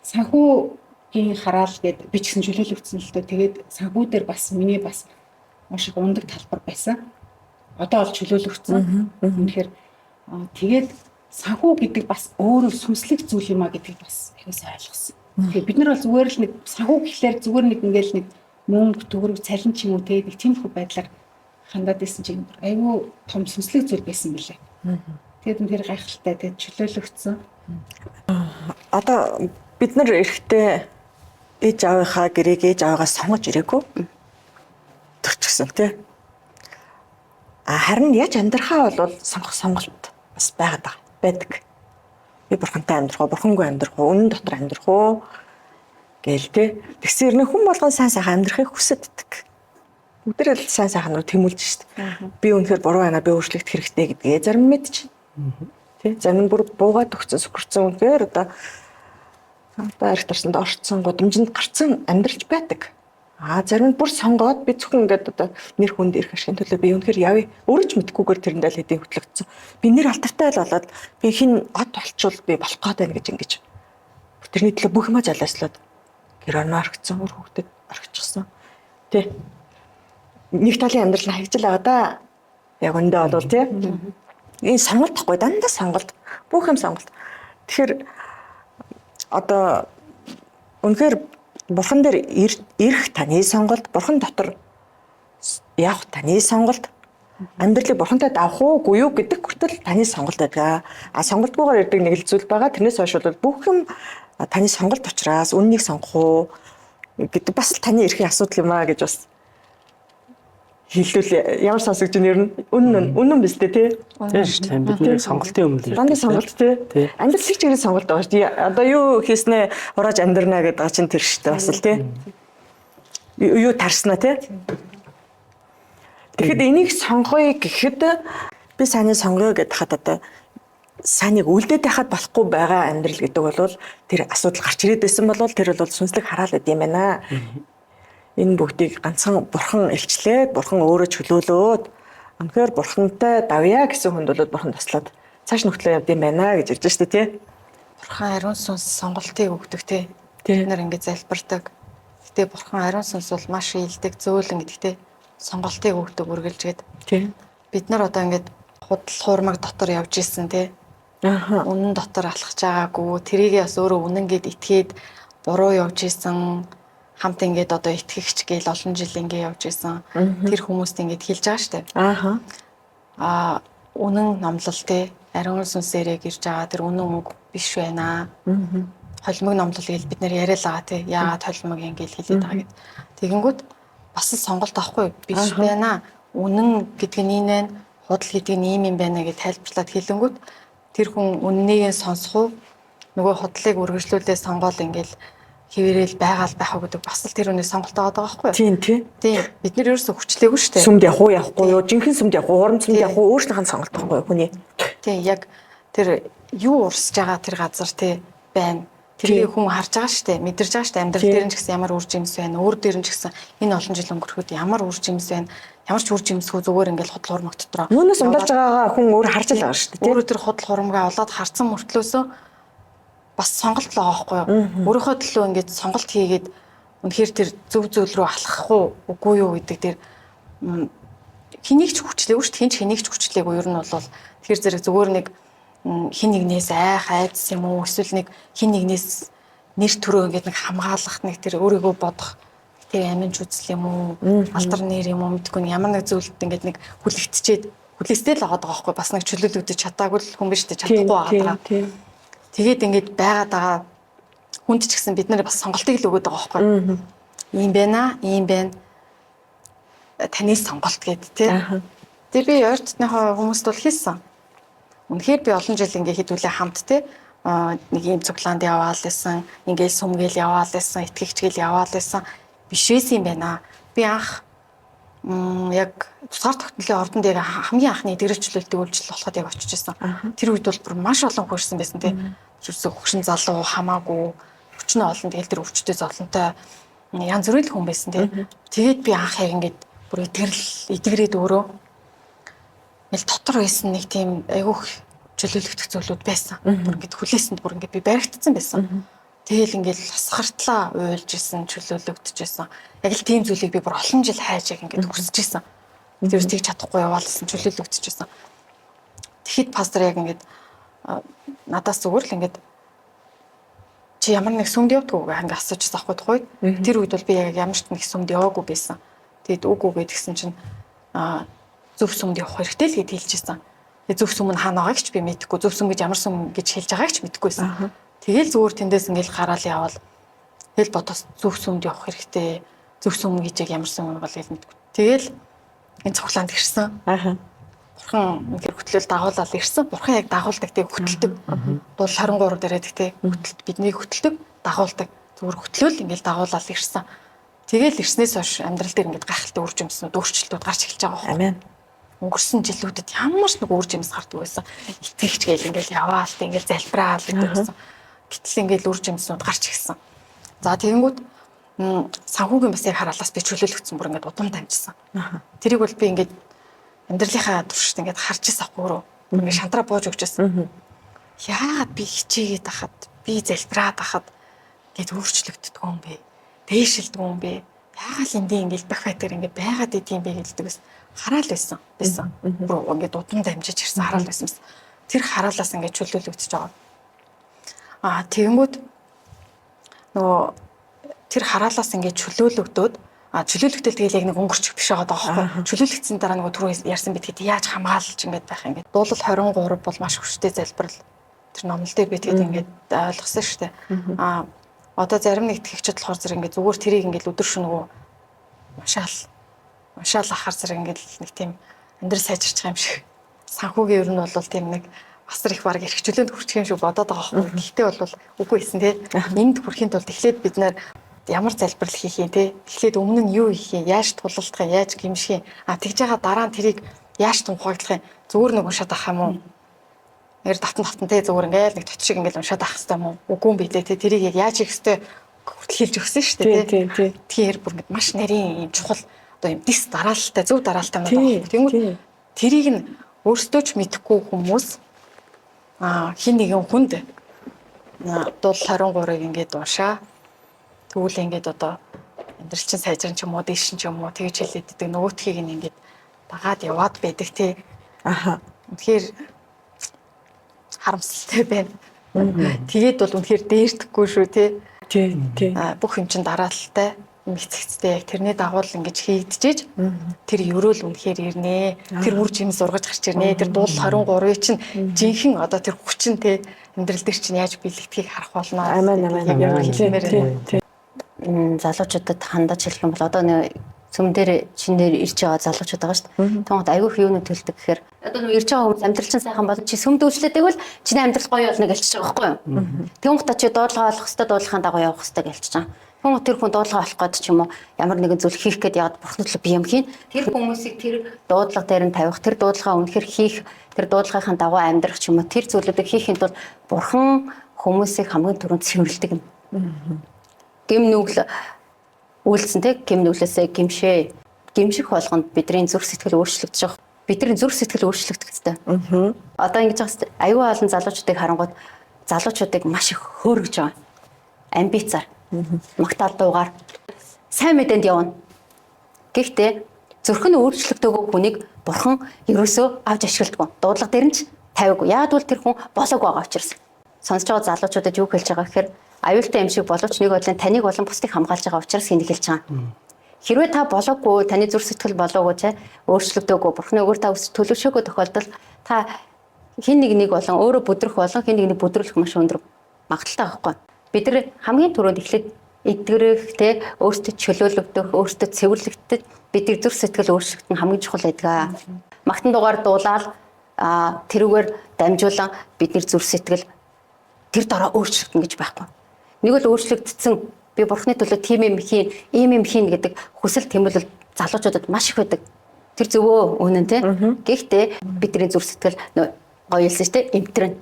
Speaker 5: санхүүгийн хараал гэд би ч гэсэн чөлөөлөгдсөн л дөө. Тэгээд санхүү дээр бас миний бас маш их ундаг талбар байсан. Одоо бол чөлөөлөгдсөн. Тэгэхээр тэгээд санхүү гэдэг бас өөрөө сүнслэг зүйл юм а гэдгийг бас ихээс ойлгосон. Тэгээд бид нар бол зүгээр л нэг санхүү гэхлээр зүгээр нэг ингээл нэг мөнгө төгрөг цалин ч юм уу тэгээд нэг тиймэрхүү байдлаар хандаад исэн чинь айгүй том сүнслэг зүйл байсан билээ. Тэгээд үнээр гайхалтай тэгээд чөлөөлөгдсөн.
Speaker 1: Одоо бид нар эрэхтэй ээж аавынхаа гэрээг ээж аваагаа сонгож ирээгүй. Төрчихсөн тий. Харин яаж амьдрахаа бол сонгох сонголт бас байдаг. Би бурхантай амьдрах уу, бурхангүй амьдрах уу, үнэн дотор амьдрах уу гээл те. Тэгсээр нэг хүн болгон сайн сайхан амьдрахыг хүсэддэг. Бүгдээ л сайн сайхан руу тэмүүлж штт. Би үнэхээр буруу байна, би өөрчлөгдөх хэрэгтэй гэдгээ зарим мэдчих. Тэ зарим бүр буугаад өгсөн сөхөрцөн үнэхээр одоо арх тарсанд орцсон годомжинд гарцсан амьдралж байдаг. Зарим нь бүр сонгоод би зөвхөн ингээд одоо нэр хүнд ирэх ашигын төлөө би үнэхээр явъя. Өөрөө ч мэдгүйгээр тэрэндээ л хэдийн хөтлөгдсөн. Би нэр алдартай л болоод би хин од болчвол би болох гээд байна гэж ингэж. Тэрний төлөө бүх юмаа залааслаад гэр орноо орхицсан, өөр хүүхдэд орхичихсан. Тэ. Нэг талын амьдрал нь хягжил байгаа да. Яг өндөө болвол тий. Энэ сонголт тахгүй дандаа сонголт. Бүх юм сонголт. Тэгэхээр одоо үнэхээр бурхан дээр ирэх таны сонголт, бурхан дотор явах таны сонголт, амьдралыг бурхантай давах уугүй юу гэдэг хүртэл таны сонголт байдаг. Сонголтгүйгээр ирдэг нэг л зүйл байгаа. Тэрнээс хойш бол бүх юм таны сонголт учраас үннийг сонгох уу гэдэг бас л таны эрхийн асуудал юм аа гэж бас хэлвэл ямар сонсогч нь ер нь үнэн биз дээ тий.
Speaker 2: Тийм шүү дээ. Бидний сонголтын өмнө л.
Speaker 1: Дандаа сонголт тий. Амьдрал шиг чигээр сонголт байгаа шүү дээ. Одоо юу хийснэ урааж амьдрнаа гэдэг чинь тэр шүү дээ бас л тий. Юу тарснаа тий. Тэгэхэд энийг сонгоё гэхэд би сайныг сонгоё гэдэг хад одоо сайныг үлдээд байхад болохгүй байгаа амьдрал гэдэг бол тэр асуудал гарч ирээд байсан бол тэр бол сүнслэг хараал байд юм байна. Энэ бүгдийг ганцхан бурхан илчлээд бурхан өөрөө чөлөөлөөд үнэхээр бурхантай давья гэсэн хүнд бол бурхан туслаад цааш нөхлөө явд юм байна гэж ирж штэ тий.
Speaker 3: Бурхан ариун сүнс сонголтыг өгдөг тий. Бид нар ингэ залбирдаг. Гэтэ бурхан ариун сүнс бол маш ийлдэг, зөөлөн гэдэгтэй сонголтыг өгдөг үргэлжгээд.
Speaker 1: Тий.
Speaker 3: Бид нар одоо ингэ худал хуурмаг дотор явж исэн тий. Үнэн дотор алхаж байгаагүй, тэрийгээ бас өөрөө үнэн гэд итгээд буруу явж исэн. Хамт ингээд одоо итгэгч гээл олон жил ингээд явж исэн. Тэр хүмүүст ингээд хэлж байгаа штэ. Үнэн номлол те ариун сүнсээрээ гэрж байгаа тэр үнэн үг биш байна. Холимог номлол гээл бид нэр яриад байгаа те. Яагаад холимог ингээд хэлээд байгаа гэд. Тэгэнгүүт бас л сонголт авахгүй биш байна. Үнэн гэдэг нь энэ байна. Худал гэдэг нь ийм юм байна гэж тайлбарлаад хэлэнгүүт тэр хүн үннийг сонсох уу нөгөө худлыг үргэлжлүүлээ сонгоол ингээд хэвээрэл байгаал байх уу гэдэг бас л тэр үнэ сонголт байгаа байхгүй юу? Тийм тий. Тийм. Бид нэр ерөөсө хүчлээгүй шүү дээ.
Speaker 1: Сүмд явах уу явахгүй юу? Жинхэнэ сүмд явах уу? Урам сүмд явах уу? Өөрснийх нь сонголт байхгүй юу хүний?
Speaker 3: Тийм. Яг тэр юу урсж байгаа тэр газар тий байна. Тэрийг хүн харж байгаа шүү дээ. Мэдэрж байгаа шүү дээ. Амьдрал дээр нь ч гэсэн ямар үр жимс байна. Өөр дээр нь ч гэсэн энэ олон жил өнгөрөхөд ямар үр жимс байна. Ямар ч үр жимсгүй зүгээр ингээл худал хуурмаг дотроо.
Speaker 1: Нүнээс умдалж байгаагаа хүн өөр харж л байгаа шүү дээ.
Speaker 3: Өөрөө тэр худал хуурмагаа олоод харсан мөртлөөсөө бас сонголт л байгаа байхгүй юу? Өөрийнхөө төлөө ингээд сонголт хийгээд үнэхээр тэр зөв зүйл рүү алхах уу үгүй юу гэдэг тэр хэнийг ч хүчлээгүй шүү дээ. Хин ч хэнийг ч хүчлээгүй. Ер нь бол тэр зэрэг зүгээр нэг хин нэгнээс айц юм уу эсвэл нэг хин нэгнээс нэр төрөө ингээд нэг хамгаалах нэг тэр өөрийгөө бодох тэр аминч үзэл юм уу алдар нэр юм уу мэдгүй ямар нэг зүйлд ингээд нэг хүлэгцтэй л байгаа байхгүй бас нэг чөлөөлөгдөж чадаагүй л хүн биш үү чадахгүй байгаа. Тэгээд ингээд байгаад байгаа хүнд ч гэсэн бид нар бас сонголтыг л өгöd байгаа байхгүй. Ийм байна, ийм байна. Таны сонголт гэд тий. Тэгээ би ойртныхоо хүмүүст бол хэлсэн. Үнэхээр би олон жил ингээд хэдүүлээ хамт тий нэг ийм цуглаанд яваал байсан, ингээд сүмгээл яваал байсан, итгэгчгээл яваал байсан. Бишээс юм байна. Би анх яг тусгаар тогтнолын ордонд яг хамгийн анхны дэргэжлэлтийг үйлчлэл болоход яг очиж исэн. Тэр үед бол бүр маш олон хөрсөн байсан тий. Зүрсээ хөгшин залуу хамаагүй хүчнээ олон тэгэл тэр өвчтөй золонтой янз бүрийн хүн байсан тий. Тэгээд би анх яг ингээд бүр итгэрээд өөрөө мэл дотор байсан нэг тийм айгүйх чөлөөлөгдөх зүйлүүд байсан. Бүр ингээд хүлээсэнд бүр ингээд би баригдсан байсан. Тэгэл ингээд хасгартлаа уйлж исэн, чөлөөлөгдөж исэн. Яг л тийм зүйлийг би бүр олон жил хайж яг ингээд хүсэж исэн. Тэр тийг чадахгүй яваалсан, чөлөөлөгдөж исэн. Тэгэхэд пастор яг ингээд надаас зүгээр л ингээд чи ямар нэг сүмд явдггүй ингээ асуужсан аахгүй тухайд. Тэр үед бол би яг ямар ч нэг сүмд яваагүй байсан. Тэгэд үгүй гэдгсэн чинь зөв сүмд явах хэрэгтэй л гэд хэлжсэн. Тэгээ зөв сүм нь хаана байгааг ч би мэдэхгүй. Зөв сүм гэж ямар сүм гэж хэлж байгааг ч мэдэхгүй байсан. Тэгэл зүгээр тэндээс ингээл хараал явал. Тэгэл бодос зөв сүмд явах хэрэгтэй. Зөв сүм гэж ямар сүм бол мэдгүй. Тэгэл энэ цуглаанд ирсэн. Бурхан үнээр хөтлөл дагуулаад ирсэн. Бурхан яг дагуулдаг тий хөтэлдэг. Дул 23 дээрээ тий хөтэлт биднийг хөтэлдэг, дагуулдаг. Зүгээр хөтлөөл ингээл дагуулаад ирсэн. Тэгэл ирснээс хойш амьдрал дээр ингээд гайхалтай үр жимснүүд өөрчлөлтүүд гарч эхэлж байгаа байхгүй.
Speaker 1: Амен.
Speaker 3: Өнгөрсөн жилүүдэд ямар ч нэг үр жимс гардаг байсан. Итгэгч гээл ингээл яваал тий ингээл залбираал гэдэг байсан. Гэтэл ингээл үр жимснүүд гарч ирсэн. За тэгэнгүүт санхүүгийн бас яг хараалаас би чөлөөлөгдсөн бүр ингээд удам дамжсан. Тэрийг бол би ингээд амьдралынхаа туршид ингээд харж ирсэн ахгүй юу. Ингээд шантраа бууж өгчээсэн. Яагаад би хичээгээд ахад, би залбираад ахад гээд өөрчлөгддөг юм бэ? Дээшилдэг юм бэ? Яагаад эндээ ингээд бахфайтер ингээд байгаад идэм бэ гэдэг бас хараал байсан. Бүр ингээд удам дамжиж ирсэн хараал байсан. Тэр хараалаас ингээд чөлөөлөгдөж байгаа. Тэгэнгүүт нөгөө тэр хараалаас ингээд чөлөөлөгдөөд чөлөөлөгдөл тэгэл яг нэг өнгөрчих биш байгаа даахгүй. Чөлөөлөгдсөн дараа нөгөө түрүү ярьсан бид хэд яаж хамгаалж ингээд байх юм. Дуулал 23 бол маш хүчтэй залбирал. Тэр номлол дээр би тэгэд ингээд ойлгосон шүү дээ. Одоо зарим нэг итгэгчид болохоор зэрэг ингээд зүгээр тэрийг ингээд өдөр шөнөгөө уншаал ахаар зэрэг ингээд нэг тийм амьдрал сайжирчих юм шиг. Санхүүгийн ер нь бол тийм нэг асар их баг эрхчлөөнд хүрчих юм шиг бодоод байгаа байхгүй. Гэхдээ бол үгүй хэлсэн те. Энд хүрэхийн тулд эхлээд бид нэр ямар залбирал хийх юм те. Эхлээд өмнө нь юу хийх юм, яаж тулалдах юм, яаж гимших юм. Тэгж байгаа дараа нь тэрийг яаж тунхаглах юм. Зүгээр нэг уншаад авах юм уу? Нэр татан те зүгээр ингээл нэг тот шиг ингээл уншаад авах хэрэгтэй юм уу? Үгүй юм билээ те. Тэрийг яг яаж хийх ёстой хүртэл хэлж өгсөн шүү дээ те. Тэгэхээр бүр ингэ маш нарийн юм чухал одоо юм дис дараалалтай, зөв дараалалтай юм байна. Тэгвэл тэрийг нь өөрсдөө ч мэдэхгүй хүмүүс хин нэгэн хүнд дул 23-ыг ингээд уншаа. Тэгвэл ингээд одоо амьдрал чинь сайжран ч юм уу, дээш ч юм уу тэгж хэлээд идэг нөгөөтхийг нь ингээд дагаад яваад байдаг тий. Тэгэхээр харамсалтай байна. Тэгээд бол үнэхээр дээрдэхгүй шүү тий. Бүх юм чинь дараалалтай, эцэгцтэй яг тэрний дагуу л ингэж хийгдчихэж тэр ерөөл үнэхээр ирнэ. Тэр үр жимс ургаж гарч ирнэ. Тэр дул 23-ыг чинь жинхэнэ одоо тэр хүчин тий амьдрал дээр чинь яаж бэлэгдэхийг харах болно.
Speaker 1: Амен.
Speaker 4: Залуучуудад хандаж хэлэх юм бол одоо нэг цөм дээр чинээр ирж байгаа залуучууд байгаа шүү дээ. Тэгмээд айгүйх юуны төлдөг гэхээр одоо нэг ирж байгаа хүмүүс амьдрал чинь сайхан бол чи сүм дүүжлээдэг бол чиний амьдрал гоё болно гэлчихэж байгаа байхгүй юу? Тэгмээд чи дуудлага олох хэвээр дуудлагын дагуу явах хэвээр гэлчихэж байгаа. Тэгмээд тэр хүн дуудлага олох гээд ч юм уу ямар нэгэн зүйл хийх гээд яагаад бурхны төлөө би юм хийн. Тэр хүмүүсийг тэр дуудлага дээр нь тавих, тэр дуудлагаа үнэхээр хийх, тэр дуудлагын дагуу амьдрах ч юм уу тэр зүйлүүдийг хийхэд бол бурхан хүмүүсийг хамгийн түрүүнд цэвэрлэдэг юм. Гим нүгэл үйлцэн те гим нүглээсээ гимшээ. Гимших болгонд бидний зүрх сэтгэл өөрчлөгдөж байгаа. Бидний зүрх сэтгэл өөрчлөгдөх хэрэгтэй. Одоо ингэж байгаа хэвээр аюул олон залуучуудыг харангууд залуучуудыг маш их хөөргөж байгаа. Амбицаар, магтаал дуугаар сайн мэдээнд явна. Гэхдээ зүрх нь өөрчлөгдөөгүй хүнийг бурхан ерөөсөө авч ашигладаг. Дуудлага дээр нь ч тавиагүй. Яагад бол тэр хүн болоог байгаа учраас. Сонсож байгаа залуучуудад юу хэлж байгаа гэхээр аюултай юм шиг боловч нэг бодлын таныг болон бусдыг хамгаалж байгаа учраас энийг хэлж байгаа. Хэрвээ та болоогүй, таны зүрх сэтгэл болоогүй те өөрчлөгдөөгүй, бурхны өгөр та төлөвшөөгүй тохиолдолд та хин нэг болон өөрөө бүдрэх болон хин нэг бүдрүүлэх маш өндөр магадaltaй байхгүй. Бид нар хамгийн түрүүнд эхлээд эдгэрэх те өөртөө чөлөөлөгдөх, өөртөө цэвэрлэгдэх бидний зүрх сэтгэл өөрчлөгдөх нь хамгийн чухал байдаг. Магтан дугаар дуулаад тэрүүгээр дамжуулан бидний зүрх сэтгэл тэр дараа өөрчлөгдөн гэж байхгүй. Нэг л өөрчлөгдсөн би бурхны төлөө тийм юм хийн, ийм юм хийн гэдэг хүсэл тэмүүлэл залуучуудад маш их байдаг. Тэр зөвөө үнэн те. Гэхдээ бидний зүрх сэтгэл гоё хэлсэн шүү дээ. Эмтрэн.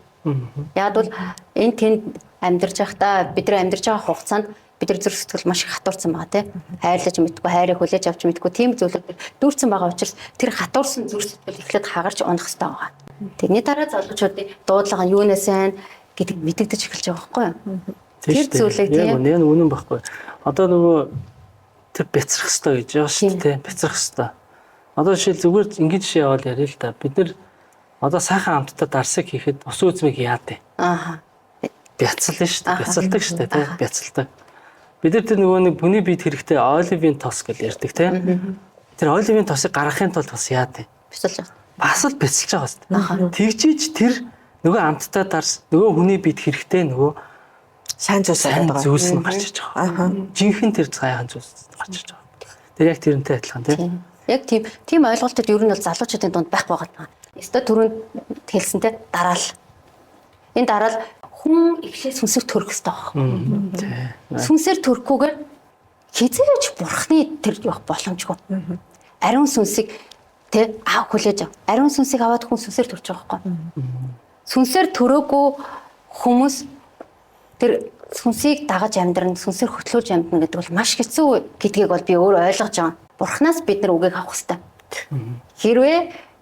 Speaker 4: Яг бол энэ тэнд амьдарч байхдаа бидний амьдарч байгаа хугацаанд бидний зүрх сэтгэл маш их хатуурсан байгаа те. Хайрлаж мэдгүй, хайрыг хүлээж авч мэдгүй тийм зүйлүүд дүүрсэн байгаа учраас тэр хатуурсан зүрх сэтгэл эхлээд хагарч унах хэрэгтэй байгаа. Тэрний дараа залуучуудын дуудлага нь юунаас байна гэдэг мэдэгдэж эхэлж байгаа байхгүй юу? Тэр зүйлийг тийм
Speaker 2: яг үнэн байхгүй. Одоо нөгөө тэр бяцрах хэрэгтэй гэж байгаа шүү дээ. Бяцрах хэрэгтэй. Одоо жишээл зүгээр ингэж жишээ яваал яриа л да. Бид нэр одоо сайхан амттад дарсыг хийхэд ус үзмийг яадаг. Бяцлаа шүү дээ. Бяцалдаг шүү дээ, тийм бяцалдаг. Бид нар тэр нөгөө нэг бүний биед хэрэгтэй оливын тос гэж ярьдаг тийм. Тэр оливын тосыг гаргахын тулд бас яадаг.
Speaker 4: бяцалж байгаа.
Speaker 2: Бас л бяцалж байгаа шүү дээ. Тэгжиж тэр нөгөө амттаа дарс нөгөө хүний биед хэрэгтэй нөгөө
Speaker 1: сайн
Speaker 2: зүйлс нь гарч иж байгаа. Жинхэнэ тэр сайхан зүйлс гарч иж байгаа. Тэр яг тэрнтэй адилхан тийм.
Speaker 4: Яг тийм ойлголтод ер нь бол залуучуудын дунд байх байгаа. Өстө түрүүнд хэлсэнтэй дараал. Энэ дараал хүн эхлээ сүнсээр төрөх хэрэгтэй байна. Сүнсээр төрөхгүйгээр хизээж бурхны тэр явах боломжгүй. Ариун сүнсийг хүлээж ав. Ариун сүнсийг аваад хүн сүнсээр төрж байгаа байхгүй. Сүнсээр төрөөгүй хүмүүс тэр сүнсийг дагаж амьдран, сүнсээр хөтлөж амьдран гэдэг бол маш хэцүү гэдгийг бол би өөрөө ойлгож байгаа. Бурхнаас бид нар үгийг авах хэрэгтэй. Хэрвээ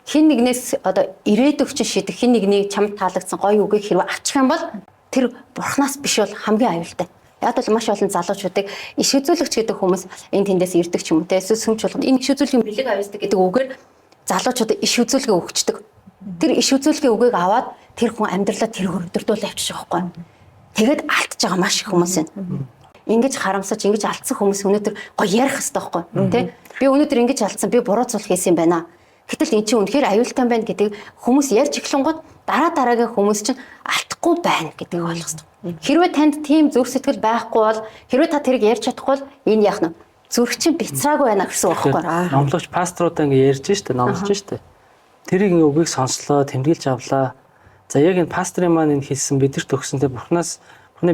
Speaker 4: хин нэгнээс одоо ирээдүйг чинь шийдэх хин нэгний чамд таалагдсан гоё үгийг хэрвээ авчих юм бол тэр бурхнаас биш бол хамгийн аюултай. Яг бол маш олон залуучуудыг иш үзүүлэгч гэдэг хүмүүс энэ тэндээс ирдэг ч юм уу те эсвэл сүмч болгоно энэ иш үзүүлгийн бэлэг авьяасдаг гэдэг үгээр залуучуудад иш үзүүлгээ өгчдөг. Тэр иш үзүүлгийн үгийг аваад тэр хүн амьдралаа тэр өдөрдөө авчиж байгаа байхгүй. Тэгээд алдчихж байгаа маш их хүмүүс байна. Ингэж харамсаж ингэж алдсан хүмүүс өнөөдөр гоё ярих хэрэгтэй байхгүй тий. Би өнөөдөр ингэж алдсан би буруу зүйл хийсэн юм байна. Гэтэл эн чинь үнэхээр аюултай байна гэдгийг хүмүүс ярьж эхлэнгууд дараагийн хүмүүс чинь алдахгүй байна гэдгийг ойлгох хэрэгтэй. Хэрвээ танд тийм зүрх сэтгэл байхгүй бол хэрвээ та тэрийг ярьж чадахгүй бол энэ яах нь зүрх чинь бяцраагүй байна гэсэн үг байхгүй.
Speaker 2: Номлогч пасторудаа ингэ ярьж штэ, номлож штэ. Тэрийг ингэ үгийг сонслоо, тэмдэглэж авлаа. За яг энэ пастрын маань энэ хэлсэн бидэрт өгсөнтэй Бурхны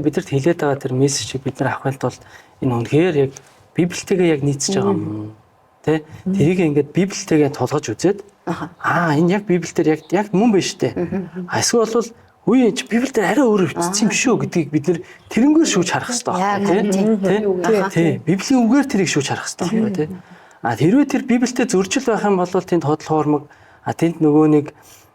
Speaker 2: бидэрт хэлээд байгаа тэр мессежийг бид нар авахын тулд энэ үнэхээр яг Библиэтэйгээ яг нийцэж байгаа юм. Тэ? Тэрийг ингээд Библиэтэйгээ тулгаж үзээд энэ яг Библиэлд яг мөн биш үү? Эсвэл бол үе энэ Библиэлд арай өөр бичсэн юм шүү гэдгийг бид нэр тэрнгээр шүүж харах хэрэгтэй байна. Тэ? Библийн үгээр тэрийг шүүж харах хэрэгтэй байна, тэ? Хэрвээ тэр Библиэд зөрчил байх юм бол тэнд ходол хоормог тэнд нөгөө нэг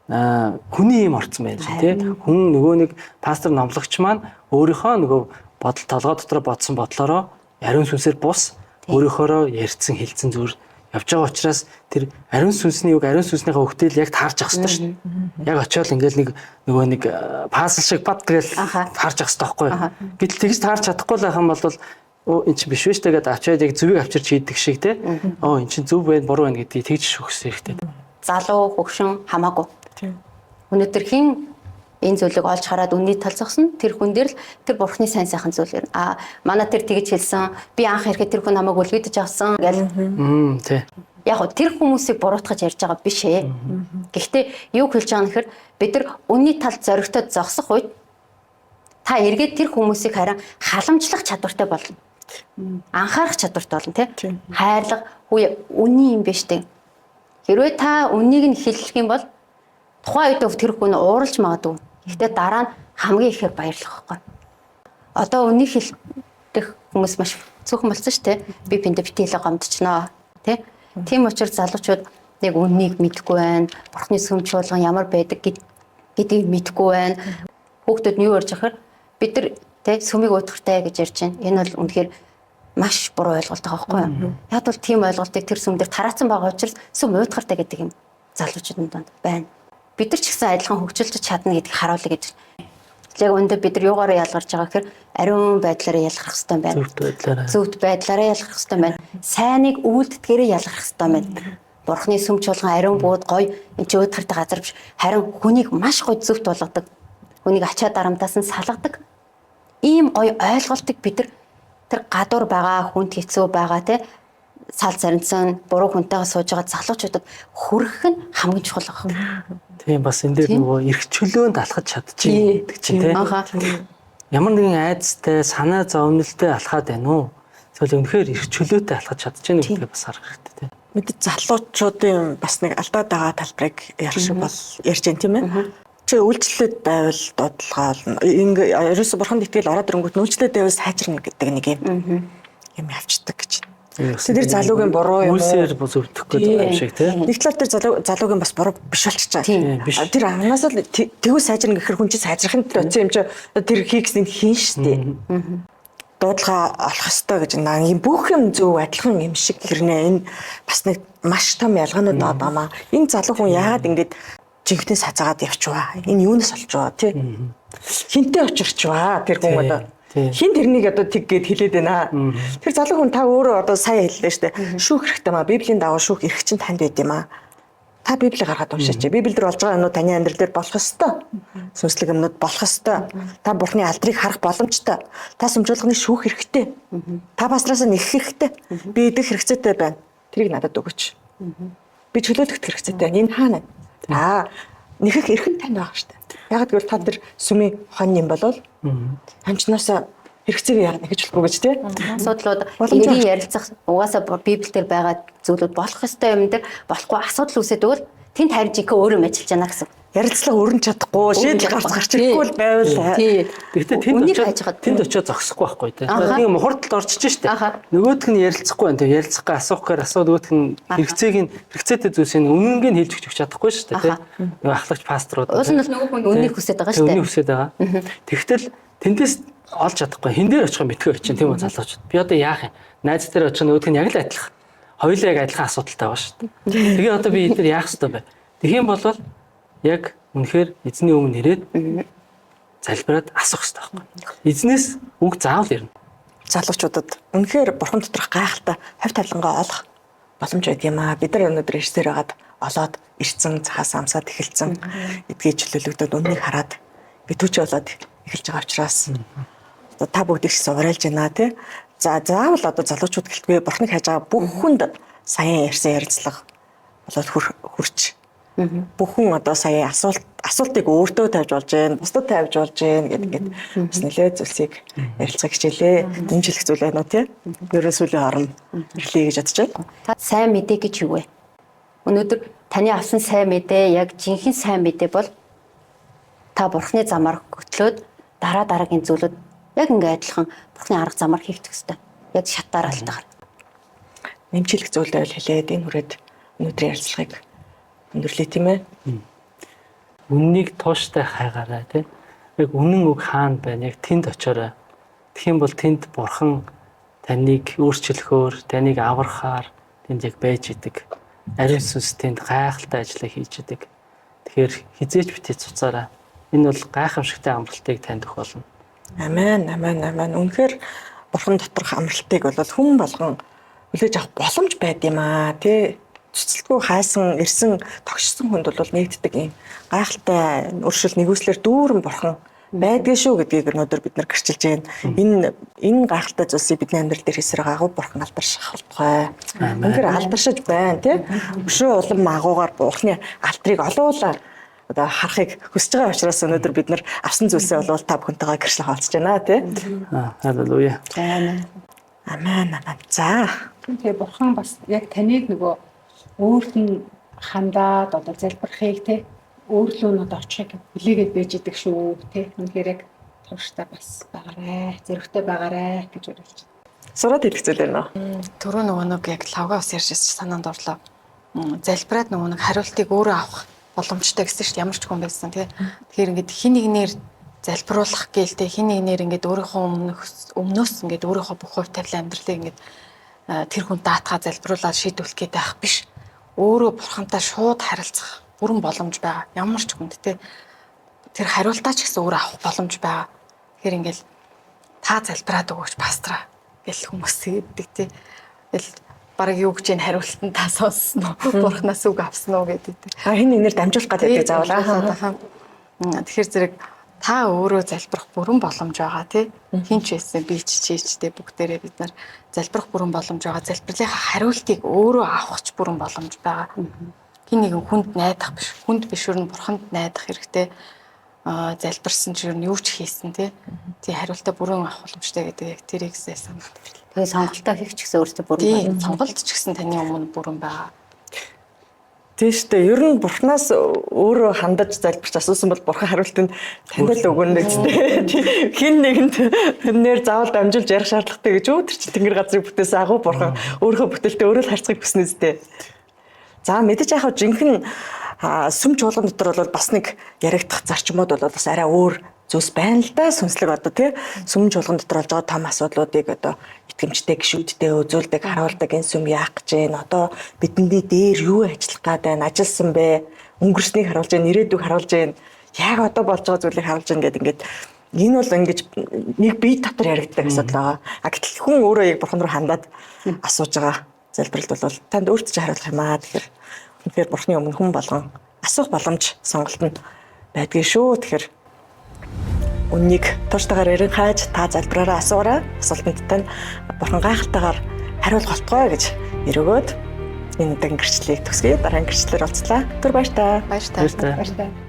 Speaker 2: хүний юм орцсон байж тий хүн нөгөө нэг пастор номлогч маань өөрийнхөө нөгөө бодол толгой дотор бодсон бодлороо ариун сүнсээр бус өөрийнхөөрөө ярьсан хэлсэн зүйл явж байгаа учраас тэр ариун сүнсний үг ариун сүнснийхээ өгтөл яг таарч ах хэрэгтэй шүү дээ. Яг очиод ингээл нөгөө нэг пазл шиг бат тэгэл таарч ах хэрэгтэй байхгүй. Гэтэл тэгж таарч чадахгүй байх юм бол эн чинь биш вэ штэ гэдээ очиод яг зүвийг авчирч хийдэг шиг тий эн чинь зөв байна буруу байна гэдгийг тэгж шүүхсэн хэрэгтэй.
Speaker 4: Залуу хөгшин хамаагүй. Өнөөдөр хин энэ зүйлийг олж хараад үнний тал зогсно тэр хүн дээр л тэр бурхны сайн сайхан зүйл ирнэ. Манай тэр тэгж хэлсэн би анх ирэхэд тэр хүн намайг үлгийдэж авсан гэл.
Speaker 2: Тий.
Speaker 4: Яг гоо тэр хүмүүсийг буруутгаж ярьж байгаа биш ээ. Гэхдээ юу хэлж байгаа нөхөр бид нар үнний талд зоригтод зогсох үед та эргээд тэр хүмүүсийг харин халамжлах чадвартай болно. Анхаарах чадвартай болно тий. Хайрлах үнний юм биш дээ. Хэрвээ та үннийг нь хэлэх юм бол тухайн үед тэр хүн ууралж магадгүй. Гэхдээ дараа нь хамгийн ихээр баярлах байхгүй. Одоо үнийг хэлэх хүмүүс маш цөөхөн болсон шүү дээ. Би пэндэ битээлээ гомдчихноо. Тийм учраас залуучууд яг үннийг мэдэхгүй байна. Бурхны сүм чуулган ямар байдаг гэдгийг мэдэхгүй байна. Хүүхдүүд нь юу ярьж ахаар бид нар сүмийг уудахтай гэж ярьж байна. Энэ бол үнэхээр маш буруу ойлголт байгаа байхгүй юу? Яг бол тийм ойлголтыг тэр сүм дээр тараацсан байгаа учраас сүм уудахтай гэдэг юм залуучуудын донд байна. Бид нар ч гэсэн адилхан хөгжүүлж чадна гэдгийг харуулъя гэж. Яг өндөө бид нар юугаараа ялгарч байгаа гэхээр ариун байдлаараа ялгарх хэрэгтэй байна. Зөвхт байдлаараа ялгарх хэрэгтэй байна. Сайныг үйлдэтгэрээ ялгарх хэрэгтэй байна. Бурхны сүм чуулган ариун бууд гоё энэ ч уудахтай газар биш. Харин хүнийг маш гоё зөвхт болгодог. Хүнийг ачаа дарамтаас нь салгадаг. Ийм гоё ойлголтыг бид нар тэр гадуур байгаа хүнд хэцүү байгаа те сал заринцсан буруу хүнтэйгээ сууж байгаа залуучуудад хүргэх нь хамгийн чухал байна.
Speaker 2: Тийм бас энэ дээр нөгөө эрх чөлөөнд алхаж чадчих гэдэг чинь тийм. Ямар нэгэн айдастай, санаа зовнилтэй алхаад байна уу? Эсвэл үнэхээр эрх чөлөөтэй алхаж чадчихна гэдгийг бас харах хэрэгтэй тийм.
Speaker 1: Мэдээ залуучуудын бас нэг алдаад байгаа талбарыг ярих шиг бол ярьж байна тийм ээ. Чи үйлчлэлд байвал дуудлагаа ингээ ерөөсө бурханд итгэл ороод ирэнгүүт үйлчлэлд байвал сайжирна гэдэг нэг юм авчдаг гэж. Тэр залуугийн буруу юм уу?
Speaker 2: Үйлсээр зөвдөх гэдэг юм шиг тийм.
Speaker 1: Нэг талаар тэр залуугийн бас буруу биш болчихж байгаа. Тэр анханаас л тэгвэл сайжирна гэхээр хүн чинь сайжрахын тэр оцсон юм чи тэр хийхснийг хийн штэ. Дуудлага олох ёстой гэж юм бүх юм зөв адилхан юм шиг хэрнээ энэ бас нэг маш том ялгаанууд байгаа маа. Энэ залуу хүн яагаад ингэж жинхнээс хазаагаад явчихваа. Энэ юунаас олж байгаа тий. Хинтээ очирчваа тэр хүн одоо хин тэрнийг одоо тэг гэд хэлээд байна. Тэр залуу хүн та өөрөө одоо сайн хэллээ штэ. Шүүх хэрэгтэй маа. Библийн дагуу шүүх эрх чинь танд байд юм аа. Та Библийг гаргаад уншаач. Библиэлд болж байгаа юмнууд таны амьдрал дээр болох ёстой. Сүнслэг юмнууд болох ёстой. Та Бурхны алдрыг харах боломжтой. Та сүмжүүлганы шүүх хэрэгтэй. Та пастраас нэгэх хэрэгтэй. Би идэх хэрэгцээтэй байна. Тэрийг надад өгөөч. Би чөлөөлөх хэрэгцээтэй байна. Энэ хаана? Та нэхэх эрхэм тань байгаа штэ. Яг гэвэл та тэр сүмийн хон юм болол амчнаас хэрэгцээг яах гэж болохгүй гэж тий.
Speaker 4: Асуудлууд энгийн ярилцах угаасаа Библиэл дээр байгаа зүйлүүд болох ёстой юм дээр болохгүй асуудал үүсээд өгвөл тэнд харин жинхэнэ өөрөө мэжилж яана гэсэн.
Speaker 1: Ярилцлага өрнө чадахгүй, шийдэл гарч ирэхгүй л байвал.
Speaker 2: Гэхдээ тэнд очиод зогсохгүй байхгүй тий. Нэг хурдталд орчиж штэ. Нөгөөх нь ярилцахгүй байна. Тэгээ ярилцахгүй асуухээр нөгөөх нь хэрэгцээтэй зүйлсийн үнэнгийг хэлж өгч чадахгүй штэ тий. Нөгөө ахлагч пасторууд.
Speaker 4: Уул нь бол нөгөө хүн үннийг хүсэж байгаа штэ.
Speaker 2: Үннийг хүсэж байгаа. Тэгтэл тэндээс олж чадахгүй. Хин дээр очих мэдгүй очих тийм үү залуучууд. Би одоо яах юм? Найз дээр очих нөгөөх нь яг л адилхан. Хоёулаа яг адилхан асуудалтай байгаа штэ. Тэгээ одоо би эдгээр яах ёстой бэ? Тэгэх юм бол яг үнэхээр эзний өмнө ирээд залбираад асуух хэрэгтэй байхгүй. Эзнээс үг заавал ирнэ.
Speaker 1: Залуучуудад үнэхээр бурхан доторх гайхалтай хувь тавилангаа олох боломж байдаг юм аа. Бид нар өнөөдөр ирсээр хагаад олоод ирцэн цахаас амсаад эхэлсэн. Эдгээр чөлөөлөгдөд үннийг хараад битүүч болоод эхэлж байгаа учраас одоо та бүгд их сурайлж байна тий. За заавал одоо залуучууд гэлтгүй бурхныг хайж байгаа бүх хүнд саяхан ярьсан ярилцлага болоод хүрч бүх хүн одоо сая асуултыг өөртөө тавьж болж гэн, бусдад тавьж болж гэн гэдэг бас нэлээд зүйлсийг ярилцах хичээлээ. Дэмжлэх зүйл байна уу тий? Ерөн сүлийн орон ирлээ гэж бодож байна.
Speaker 4: Та сайн мэдээ гэж юу вэ? Өнөөдөр таны авсан сайн мэдээ яг жинхэнэ сайн мэдээ бол та бурхны замаар хөтлөөд дараагийн зүйлүүд яг ингээ адилхан бурхны арга замаар хийх ёстой. Яг шатаар алтаар.
Speaker 1: Нэмжлэх зүйлдээ л хэлээд энэ хүрээд өнөөдрийн ярилцлагыг өндөрлөө тийм ээ.
Speaker 2: Үннийг тууштай хайгаарай тийм. Яг үнэн үг хаана байна? Яг тэнд очиорой. Тэгэх юм бол тэнд бурхан таныг өөрчлөхөөр, таныг аврахаар тэнд яг байж идэг. Ариун сүнс тэнд гайхалтай ажлыг хийж идэг. Тэгэхээр хизээч битээ цуцаарай. Энэ бол гайхамшигтай амралтыг танд өгөх болно.
Speaker 1: Амен. Үнэхээр бурхан доторх амралтыг бол хүн болгон хүлээж авах боломж байд юм аа тий. Цэцэлтгүй хайсан ирсэн тогшсон хүнд бол нэгддэг юм гайхалтай өршөл нэгүслэр дүүрэн бурхан байдгийн шүү гэдгийг өнөөдөр бид нар гэрчилж байна. Энэ гайхалтай зүйлсийг бидний амьдрал дээр хийсээр байгаагүй бурхан алдарших болтугай. Үнэхээр алдаршиж байна тий. Өшөө улам агуугаар бурханы алдрыг олуулаа одоо харахыг хүсэж байгаа учраас өнөөдөр бид нар авсан зүйлсээ бол та бүхэнтэйгээ гэрчлэх хаалцж байна тий.
Speaker 2: Халелуя.
Speaker 1: Амен. За.
Speaker 5: Тэгээ бурхан бас яг таныг нөгөө өөрт нь хандаад одоо залбирахыг те өөрлөө нь одоо очихыг хүлээгээд байж идэг шүү те. Үнэхээр яг турштай бас байгаарэ, зэрэгтэй байгаарэ гэж уриалж байна.
Speaker 1: Сураад хэлэх зүйл байна уу?
Speaker 3: Түрүү нөгөө нэг яг лавга бас ярьж санаанд орлоо. Залбираад нөгөө нэг хариултыг өөрөө авах боломжтой гэсэн чинь ямар ч хүн байсан тий. Тэгэхээр ингээд хин нэгнэр залбируулах гээл те хин нэгнэр ингээд өөрийнхөө өмнөөс ингээд өөрийнхөө бүх хувь тавилан амьдралыг ингээд тэр хүн даатгаа залбируулаад шийдвэрлэх гээд байх биш. Өөрөө бурхантай шууд харилцах бүрэн боломж байгаа. Ямар ч хүнд те тэр хариултаа ч гэсэн өөрөө авах боломж байгаа. Тэгэхээр ингээл та залбираад өгөөч пастраа гэл хүмүүс тэгдэг те. Тэгэл бараг юу гэж энэ хариултанд та сонссон уу? Бурханаас үг авсан уу гэдэг.
Speaker 1: Хин нэгнэр дамжуулах гэдэг заавал.
Speaker 3: Тэгэхээр зэрэг та өөрөө залбирах бүрэн боломж байгаа тий. Хин ч байсан би чичээчтэй бүгдээрээ бид нар залбирах бүрэн боломж байгаа. Залбирлынхаа хариултыг өөрөө авахч бүрэн боломж байгаа. Хин нэгэн хүнд найдах биш. Хүнд биш өрн бурханд найдах хэрэгтэй. Залбирсан ч юу ч хийсэн тий. Тий хариултаа бүрэн авах боломжтой гэдэг яг тэрийг санаад байна.
Speaker 4: Тэгээ сонголтоо хийх ч гэсэн өөртөө бүрэн
Speaker 3: сонголт ч гэсэн таны өмнө бүрэн байгаа.
Speaker 1: Тийштэй ер нь бурхнаас өөрөө хандаж залбирч асуусан бол бурхан хариултанд танд л өгнө гэжтэй. Хин нэгэнд нэр заавал дамжуулж ярих шаардлагатай гэж үү тэр чинь тэнгэр газрыг бүтээсэн агуу бурхан өөрийнхөө бүтээлтэй өөрөө л харьцахыг хүснэ үстэй. За мэдээж яхав жинхэнэ сүм чуулган дотор бол бас нэг яригдах зарчмууд бол бас арай өөр зүйлс байна л да. Сүнслэг одоо тий сүм чуулган дотор болж байгаа том асуудлуудыг одоо итгэмжтэй гişүүдтэй үзүүлдэг харуулдаг энэ сүм яах гэж байна. Одоо бидний дээр юу ажиллах гээд байна? Ажилсан бэ? Өнгөрснийг харуулж байна, ирээдүйг харуулж байна. Яг одоо болж байгаа зүйлийг харуулж байна гэдэг ингээд энэ бол ингэж нэг бие дотор яригддаг асуудал байгаа. Гэтэл хүн өөрөө яг бурхан руу хандаад асууж байгаа залбиралд бол танд өөртөө ч хариулах юм аа. Тэгэхээр бурханы өмнө хүн болгон асуух боломж сонголт нь байдгийн шүү. Тэгэхээр үннийг туштайгаар ярин хайж та залбираараа асуураа. Асуултанд тань бурхан гайхалтайгаар хариулах болтугай гэж эргөөд энэ удаагийн гэрчлэлийг төгсгöö. Дараагийн гэрчлэлээр уулзлаа. Түр баяр таа.
Speaker 3: Баяр таа.
Speaker 2: баяр таа.
Speaker 5: Баяр таа.